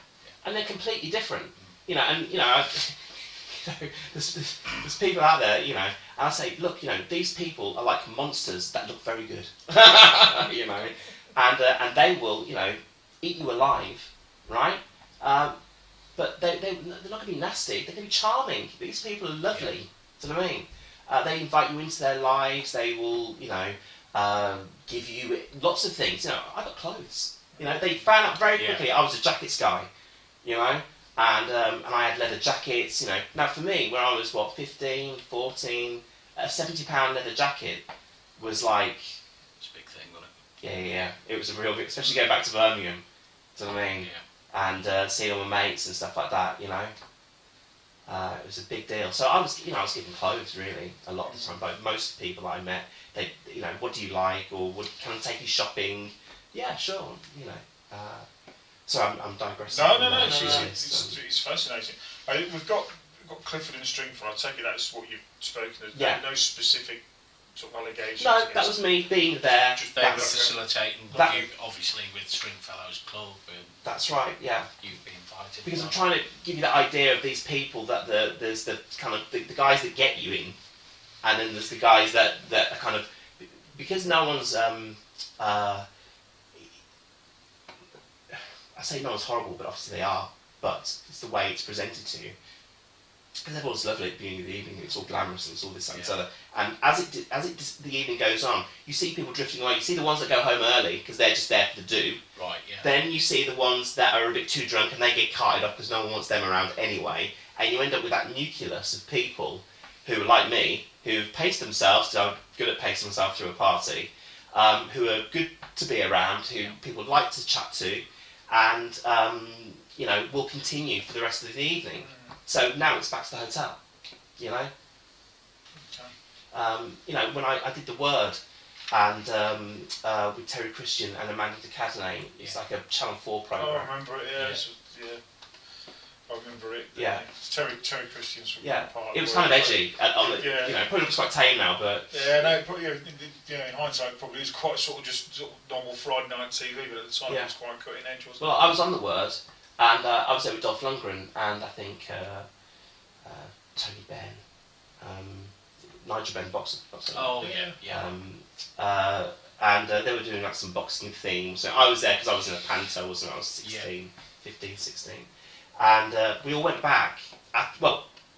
And they're completely different. You know, and, you know, there's people out there, you know, and I say, look, you know, these people are like monsters that look very good. You know, and they will, you know, eat you alive, right? But they're not going to be nasty. They're going to be charming. These people are lovely. Do you know what I mean? They invite you into their lives. They will, you know, give you lots of things. You know, I got clothes. You know, they found out very quickly I was a jackets guy. You know, and I had leather jackets. You know, now for me, when I was 15, 14, a £70 leather jacket was like, It's a big thing, wasn't it? yeah. It was a real big, especially going back to Birmingham. Do you know what I mean? Yeah. And seeing all my mates and stuff like that, you know. It was a big deal. So I was given clothes really a lot of the time. But most people I met, they, you know, what do you like, or can I take you shopping? Yeah, sure. You know. So I'm digressing. No. It's fascinating. We've got Clifford in the string for. I take it that's what you've spoken of. Yeah. No specific sort of allegations. No, that was me being there. Just They were that's- facilitating, that- you, obviously with Stringfellows Club, and That's right. Yeah. you've been invited. Because I'm trying to give you the idea of these people that there's the kind of the guys that get you in, and then there's the guys that are kind of, because no one's I say no one's horrible, but obviously they are. But it's the way it's presented to you. Because everyone's lovely at the beginning of the evening. It's all glamorous and it's all this that, and the other. And as the evening goes on, you see people drifting away. You see the ones that go home early because they're just there for the do. Right, yeah. Then you see the ones that are a bit too drunk and they get carted off because no one wants them around anyway. And you end up with that nucleus of people who are like me, who've paced themselves, so I'm good at pacing myself through a party, who are good to be around, who people like to chat to, and you know, will continue for the rest of the evening. So now it's back to the hotel, you know. You know, when I did The Word, and with Terry Christian and Amanda de Cazenove, it's like a Channel 4 programme. Oh, I remember it. Yeah. I remember it. Yeah. It's Terry Christian's from part of it was the kind of world. edgy. Yeah. You know, probably looks quite tame now, but Yeah, no, probably, in hindsight, probably is quite sort of normal Friday night TV, but at the time it was quite cutting edge, wasn't well, I was on The Word, and I was there with Dolph Lundgren, and I think Tony Benn, Nigel Benn, boxer. Oh, yeah. And they were doing like some boxing themes. So I was there because I was in a panto, wasn't I? I was 16, 15, 16. And we all went back.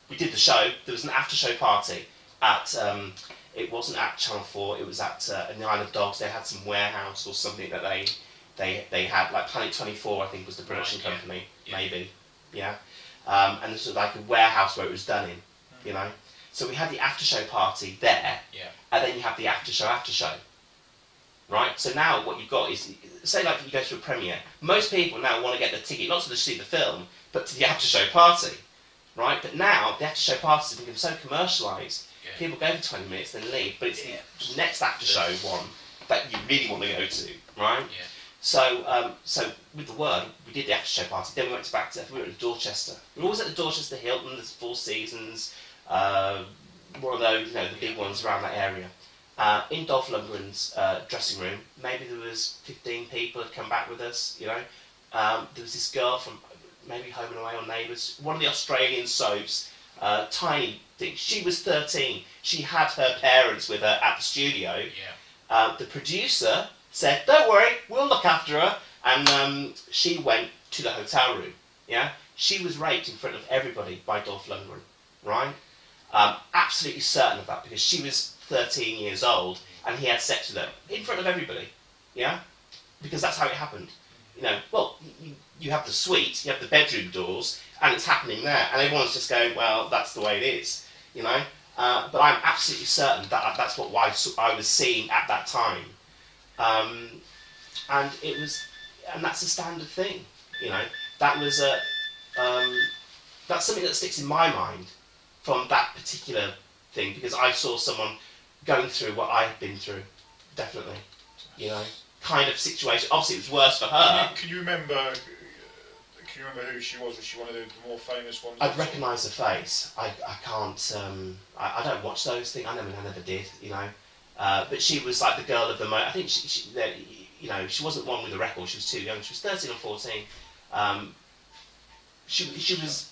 We did the show. There was an after-show party at, it wasn't at Channel 4, it was at in the Isle of Dogs. They had some warehouse or something that they had, like Planet 24, I think was the production company, maybe. Yeah. And this was like a warehouse where it was done in, you know. So we had the after-show party there, and then you have the after-show. Right? So now what you've got is, say like you go to a premiere, most people now want to get the ticket, not to just see the film, but to the after-show party. Right? But now the after-show parties have become so commercialised, people go for 20 minutes then leave, but it's the next after-show one that you really want to go to, right? Yeah. So with The Word, we did the after-show party, then we went we were at Dorchester. We were always at the Dorchester Hilton, there's Four Seasons, one of those, you know, the big ones around that area. In Dolph Lundgren's dressing room, maybe there was 15 people had come back with us, you know. There was this girl from maybe Home and Away or Neighbours, one of the Australian soaps, tiny thing. She was 13. She had her parents with her at the studio. Yeah. The producer said, "Don't worry, we'll look after her." And she went to the hotel room. Yeah, she was raped in front of everybody by Dolph Lundgren, right? Absolutely certain of that because she was 13 years old and he had sex with her in front of everybody. Yeah, because that's how it happened. You know, well, you have the suite, you have the bedroom doors, and it's happening there, and everyone's just going, "Well, that's the way it is," you know. But I'm absolutely certain that that's what I was seeing at that time, and that's a standard thing, you know. That was that's something that sticks in my mind from that particular thing because I saw someone going through what I had been through, definitely, you know. kind of situation. Obviously, it was worse for her. Can you remember? Can you remember who she was? Was she one of the more famous ones? I'd recognise her face. I can't. I don't watch those things. I never did. You know. But she was like the girl of the moment. I think you know, she wasn't one with a record. She was too young. She was 13 or 14. She was.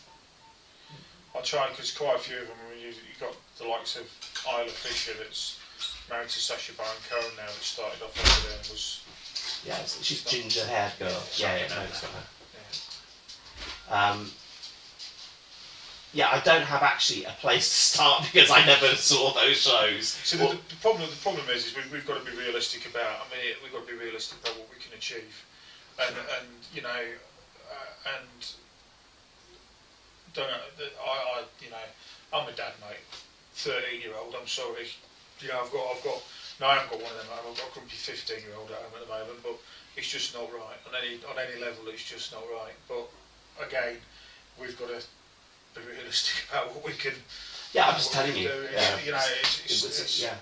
I'll try because quite a few of them. You got the likes of Isla Fisher that's married to Sacha Baron Cohen now. That started off over there and was. Yeah, she's ginger-haired girl. Yeah, no, it's not her. Yeah, I don't have actually a place to start because I never saw those shows. So the problem is we've got to be realistic about. I mean, we've got to be realistic about what we can achieve, and you know, and don't you know, I'm a dad, mate, 13-year-old. I'm sorry, you know, I've got. No, I haven't got one of them. I've got a grumpy 15-year-old at home at the moment, but it's just not right on any level. It's just not right. But again, we've got to be realistic about what we can. Yeah, I'm just telling you. Yeah. You know, it's yeah.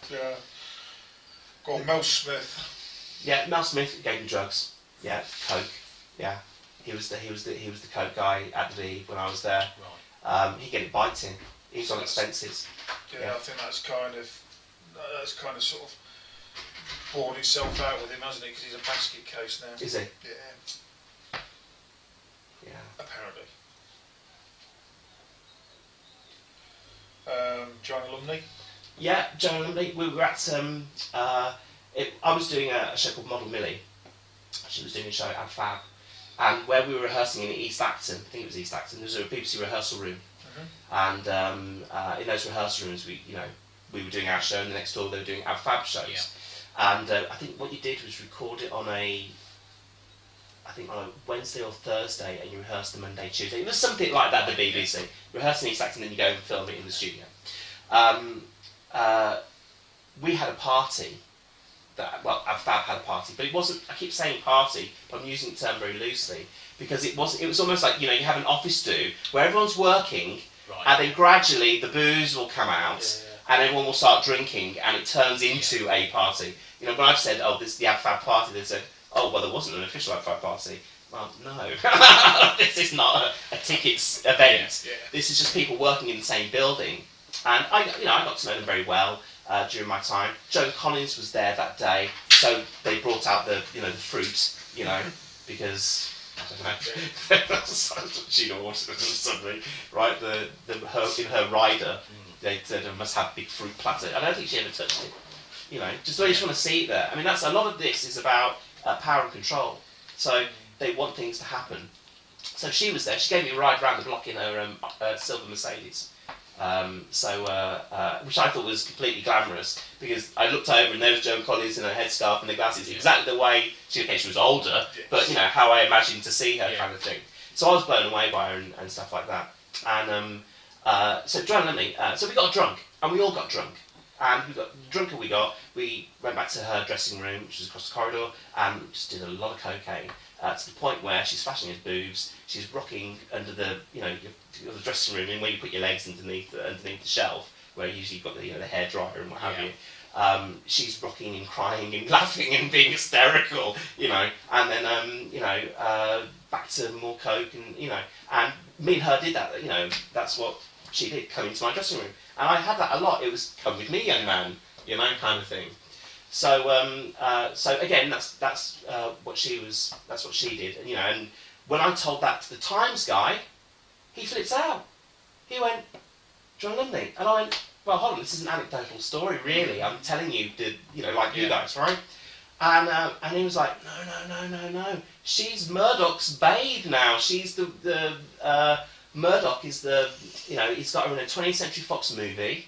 Go on, Mel Smith. Yeah, Mel Smith gave me drugs. Yeah, coke. Yeah, he was the coke guy at the V when I was there. Right. He get it biting. He was on expenses. Yeah, I think that's kind of sort of bored itself out with him, hasn't it? Because he's a basket case now. Is he? Yeah. Yeah. Apparently. Joanna Lumley. Yeah, Joanna Lumley. We were at I was doing a show called Model Millie. She was doing a show at Fab, and where we were rehearsing in East Acton, I think it was East Acton. There was a BBC rehearsal room, and in those rehearsal rooms, we were doing our show, and the next door they were doing our Fab shows. Yeah. And I think what you did was record it on a Wednesday or Thursday, and you rehearsed the Monday, Tuesday. It was something like that, the BBC. Rehearse in East Acton, and then you go and film it in the studio. We had a party. Our Fab had a party, but it wasn't. I keep saying party, but I'm using the term very loosely because it was almost like, you know, you have an office do where everyone's working, Right. and then gradually the booze will come out, and everyone will start drinking, and it turns into a party. You know, when I've said, "Oh, this is the AbFab party," they said, "Oh, well, there wasn't an official AbFab party." Well, no, this is not a tickets event. Yeah. This is just people working in the same building, and I got to know them very well during my time. Joan Collins was there that day, so they brought out the fruit, you know, because I don't know, she'd ordered something, right? In her rider, they said I must have big fruit platter. I don't think she ever touched it. You know, just they just want to see it there. I mean, that's a lot of this is about power and control. So they want things to happen. So she was there. She gave me a ride around the block in her silver Mercedes. Which I thought was completely glamorous because I looked over and there was Joan Collins in her headscarf and the glasses, exactly the way she was older, but you know how I imagined to see her kind of thing. So I was blown away by her and stuff like that. And so Joanna Lumley, so we got drunk and we all got drunk. And the drunker we went back to her dressing room, which was across the corridor, and just did a lot of cocaine to the point where she's flashing her boobs. She's rocking under the the dressing room, and where you put your legs underneath the shelf, where usually you've got the the hairdryer and what have you. She's rocking and crying and laughing and being hysterical, and then back to more coke and me and her did that. That's what she did, come into my dressing room. And I had that a lot. It was "come with me, young man," kind of thing. So, so again, that's what she was. That's what she did. And when I told that to the Times guy, he flipped out. He went, "Joanna Lumley," and I went, "Well, hold on. This is an anecdotal story, really. I'm telling you, like you guys, right?" And he was like, "No. She's Murdoch's babe now. She's the Murdoch is the, he's got her in a 20th Century Fox movie.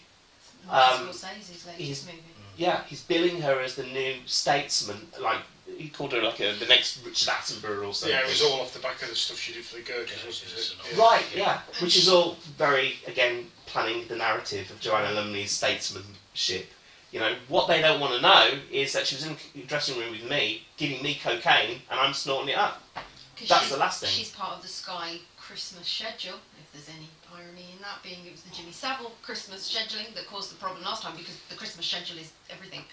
Scorsese's latest movie. Yeah, he's billing her as the new statesman. Like, he called her like the next Richard Attenborough or something. Yeah, it was all off the back of the stuff she did for the Gurkhas, wasn't it? Right, yeah. Which is all very, again, planning the narrative of Joanna Lumley's statesmanship. What they don't want to know is that she was in the dressing room with me, giving me cocaine, and I'm snorting it up. That's the last thing. She's part of the Sky Christmas schedule, if there's any irony in that, being it was the Jimmy Savile Christmas scheduling that caused the problem last time, because the Christmas schedule is everything.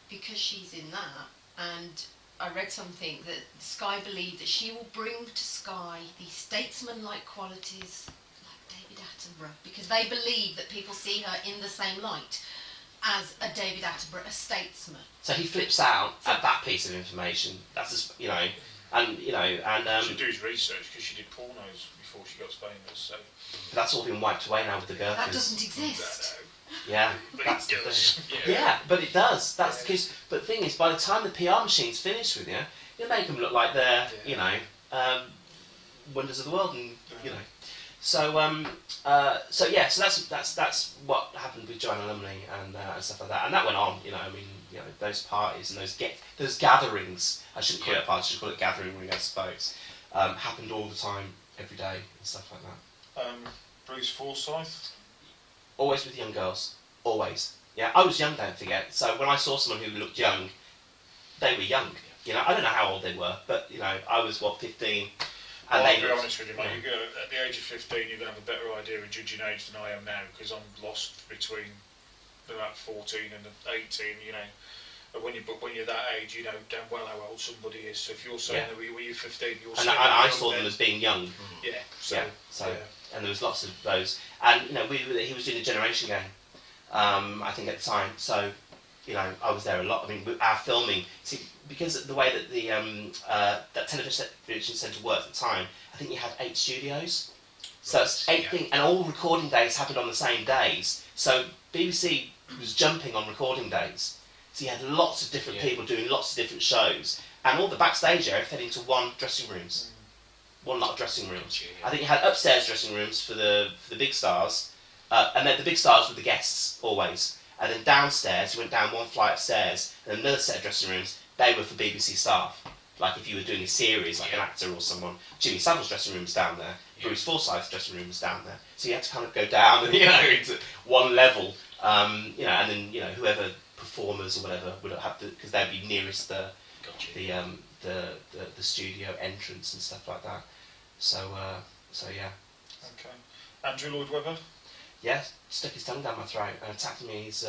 Because she's in that, and I read something that Sky believed that she will bring to Sky the statesman-like qualities like David Attenborough, because they believe that people see her in the same light as a David Attenborough, a statesman. So he flips out at that piece of information. That's just, you know, and you know, and should do his research because she did pornos before she got famous. So that's all been wiped away now with the Gherkins. That doesn't exist. Yeah, but that's it does. Yeah, but it does. That's because. But the thing is, by the time the PR machine's finished with you, you make them look like they're, you know, wonders of the world, and you know. So so that's what happened with Joanna Lumley and stuff like that, and that went on. You know, I mean, you know, those parties and those gatherings. I shouldn't call it parties. I should call it gathering, I suppose. Happened all the time, every day, and stuff like that. Bruce Forsyth. Always with young girls. Always. Yeah, I was young, don't forget. So when I saw someone who looked young, they were young. You know, I don't know how old they were, but you know, I was 15. And I'll be honest with you, mate. At the age of 15, you're going to have a better idea of judging age than I am now, because I'm lost between about 14 and 18. You know, but when you're that age, you know damn well how old somebody is. So if you're saying that when you're 15, you're. And I saw them as being young. Yeah. And there was lots of those, and you know, he was doing a generation game. I think at the time, so you know, I was there a lot. I mean, our filming, see, because of the way that the that television centre worked at the time, I think you had 8 studios. So it's 8 things, and all recording days happened on the same days. So BBC was jumping on recording days. So you had lots of different people doing lots of different shows, and all the backstage area fed into one dressing rooms. One lot of dressing rooms. I think you had upstairs dressing rooms for the big stars, and then the big stars were the guests always. And then downstairs, you went down one flight of stairs, and another set of dressing rooms. They were for BBC staff. Like if you were doing a series, like an actor or someone. Jimmy Savile's dressing room was down there. Bruce Forsyth's dressing room was down there. So you had to kind of go down, you know, into one level, you know, and then you know whoever performers or whatever would have because they'd be nearest the studio entrance and stuff like that. So yeah. Okay. Andrew Lloyd Webber. Yeah, stuck his tongue down my throat and attacked me. He's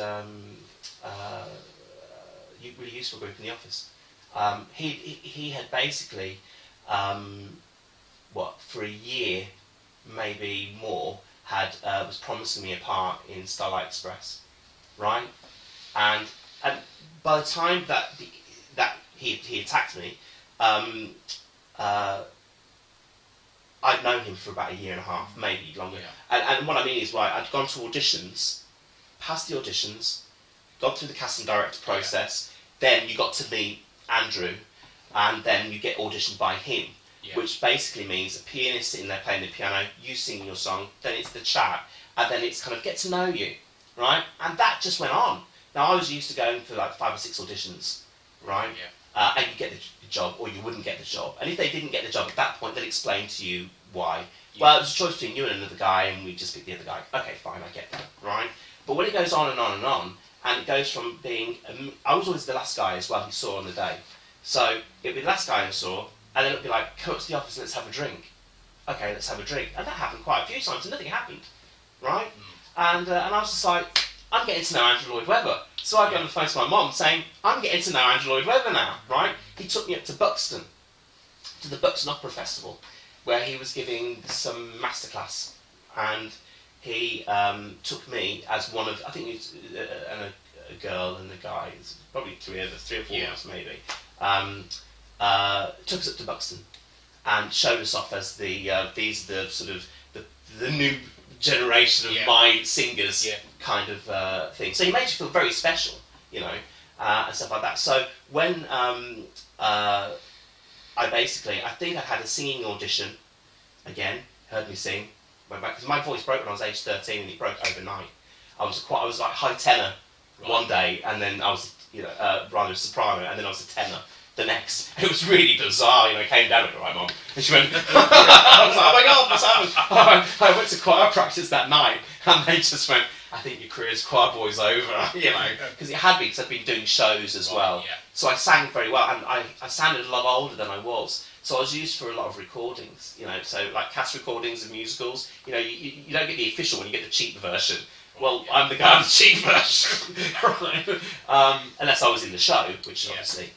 really useful group in the office. He had basically, for a year, maybe more, was promising me a part in Starlight Express, right? And by the time that he attacked me, I'd known him for about a year and a half, maybe longer. Yeah. And what I mean is, right, I'd gone to auditions, passed the auditions, gone through the casting director process, then you got to meet Andrew, and then you get auditioned by him, which basically means a pianist sitting there playing the piano, you singing your song, then it's the chat, and then it's kind of get to know you, right? And that just went on. Now, I was used to going for like 5 or 6 auditions, right? Yeah. And you get the job, or you wouldn't get the job. And if they didn't get the job at that point, they'd explain to you why. Yeah. Well, it was a choice between you and another guy, and we just picked the other guy. Okay, fine, I get that, right? But when it goes on and on and on, and it goes from being... I was always the last guy as well he saw on the day. So it'd be the last guy I saw, and then it'd be like, come up to the office and let's have a drink. Okay, let's have a drink. And that happened quite a few times, and nothing happened, right? And I was just like, I'm getting to know Andrew Lloyd Webber. So I go on the phone to my mum saying, I'm getting to know Andrew Lloyd Webber now, right? He took me up to Buxton, to the Buxton Opera Festival, where he was giving some masterclass. And he took me as one of, I think it was a girl and a guy, probably 3 or 4 of us maybe, took us up to Buxton and showed us off as these are the sort of the new generation of my singers kind of thing. So he made you feel very special, you know, and stuff like that. So when I think I had a singing audition again, heard me sing, went back, because my voice broke when I was age 13 and it broke overnight. I was like high tenor one day, and then I was, you know, rather soprano, and then I was a tenor the next. It was really bizarre, you know. I came down with my mum, and she went, I was like, oh my god, what's happened? I went to choir practice that night, and they just went, I think your career as choir boy's over, you know, because it had been, because I'd been doing shows as well. Yeah. So I sang very well, and I sounded a lot older than I was. So I was used for a lot of recordings, you know, so like cast recordings of musicals, you know, you don't get the official one, you get the cheap version. Well, I'm the guy on the cheap version, right? Unless I was in the show, which obviously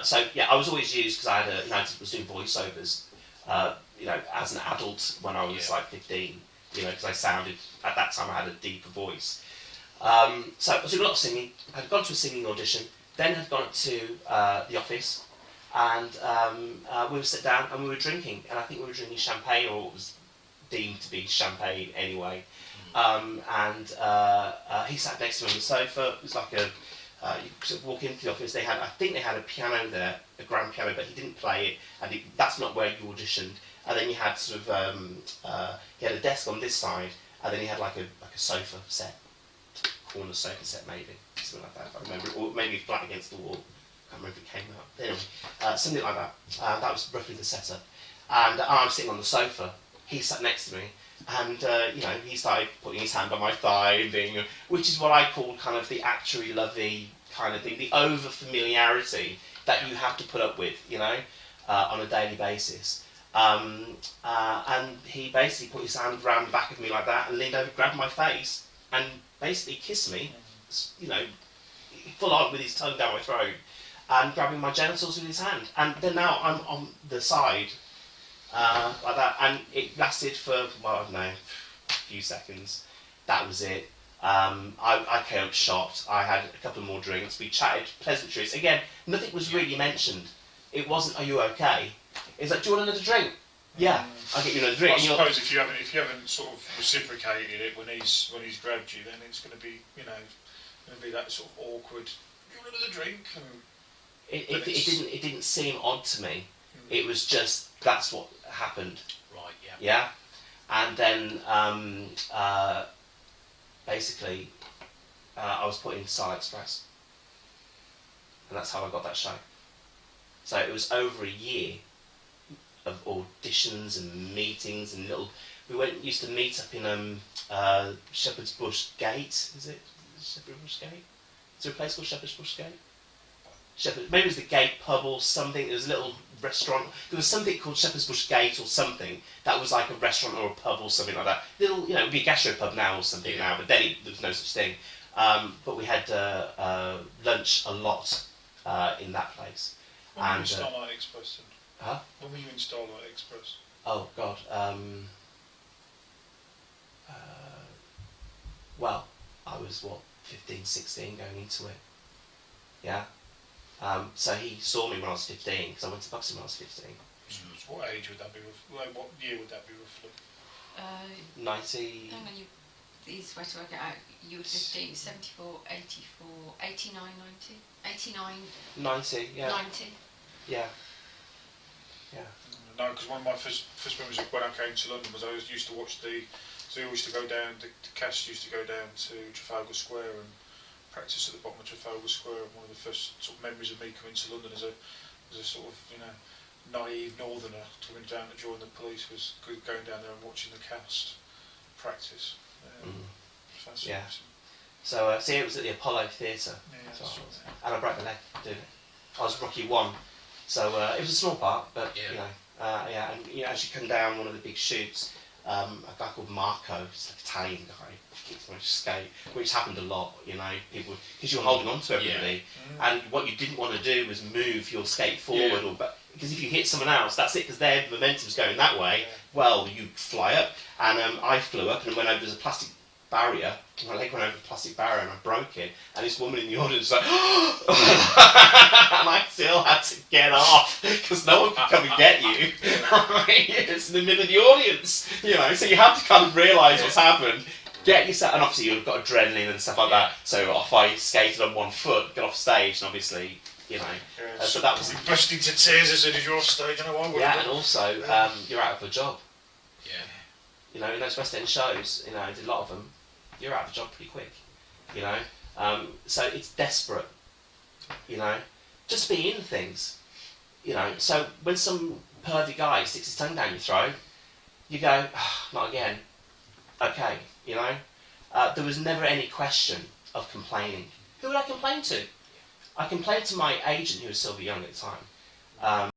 So yeah, I was always used because I had was doing voiceovers, as an adult when I was like 15, because I sounded, at that time I had a deeper voice. So I was doing a lot of singing. I'd gone to a singing audition, then had gone up to the office, and we would sit down and we were drinking, and I think we were drinking champagne, or what was deemed to be champagne anyway. He sat next to me on the sofa. It was like you sort of walk into the office. I think they had a piano there, a grand piano, but he didn't play it, and that's not where you auditioned. And then you had sort of he had a desk on this side, and then he had like a sofa set, corner sofa set maybe, something like that. If I remember, or maybe flat against the wall. I can't remember if it came out. Anyway, something like that. That was roughly the setup. And I was sitting on the sofa. He sat next to me. And, he started putting his hand on my thigh, and which is what I call kind of the actuary lovey kind of thing, the over-familiarity that you have to put up with, on a daily basis. And he basically put his hand around the back of me like that and leaned over, grabbed my face, and basically kissed me, full on with his tongue down my throat, and grabbing my genitals with his hand. And then now I'm on the side, like that, and it lasted for, I don't know, a few seconds. That was it. I came up shocked. I had a couple more drinks. We chatted pleasantries. Again, nothing was really mentioned. It wasn't, "Are you okay?" It's like, "Do you want another drink?" "Yeah, I'll get you another drink." I suppose if you haven't sort of reciprocated it when he's grabbed you, then it's going to be that sort of awkward. "Do you want another drink?" And it didn't seem odd to me. It was just, that's what happened. Right. Yeah. Yeah, and then basically I was put into Sal Express, and that's how I got that show. So it was over a year of auditions and meetings and used to meet up in Shepherd's Bush Gate. Is it Shepherd's Bush Gate? Is there a place called Shepherd's Bush Gate? Maybe it was the Gate Pub or something. There was a little restaurant. There was something called Shepherd's Bush Gate or something that was like a restaurant or a pub or something like that. Little, it would be a gastropub now or something now, but then there was no such thing. But we had lunch a lot in that place. When were you in Starlight Express then? Huh? When were you in Starlight Express? Oh God. Well, I was 15, 16 going into it. Yeah. So he saw me when I was 15, because I went to boxing when I was 15. So what age would that be? What year would that be roughly? 90... Hang on, easy way to work it out. You were 15, 74, 84, 89, 90? 89... 90, yeah. 90? Yeah. Yeah. No, because one of my first memories of when I came to London was I used to watch so we used to go down, the cast used to go down to Trafalgar Square and practice at the bottom of Trafalgar Square, and one of the first sort of memories of me coming to London as a sort of naive northerner coming down to join the police was going down there and watching the cast practice. Fascinating. Yeah. So it was at the Apollo Theatre, Yeah, and I broke my leg doing it. I was Rocky 1, so it was a small part, but and as you come down one of the big shoots, a guy called Marco, he's like an Italian guy, kicks my skate, which happened a lot, people, because you're holding on to everybody, and what you didn't want to do was move your skate forward, because if you hit someone else, that's it, because their momentum's going that way, well, you fly up, and I flew up and went over, there's a plastic barrier, my leg went over the plastic barrier and I broke it, and this woman in the audience was like, and I still had to get off, because no one could come and get you, it's in the middle of the audience, so you have to kind of realise what's happened, get yourself, and obviously you've got adrenaline and stuff like that, so off I skated on one foot, got off stage, and obviously, so that was... Burst into tears as soon as you're off stage, I know I would. Yeah, and also, you're out of a job. Yeah. In those West End shows, I did a lot of them, you're out of a job pretty quick, so it's desperate, just be in things, so when some pervy guy sticks his tongue down your throat, you go, not again, okay, there was never any question of complaining. Who would I complain to? I complained to my agent, who was Sylvia Young at the time.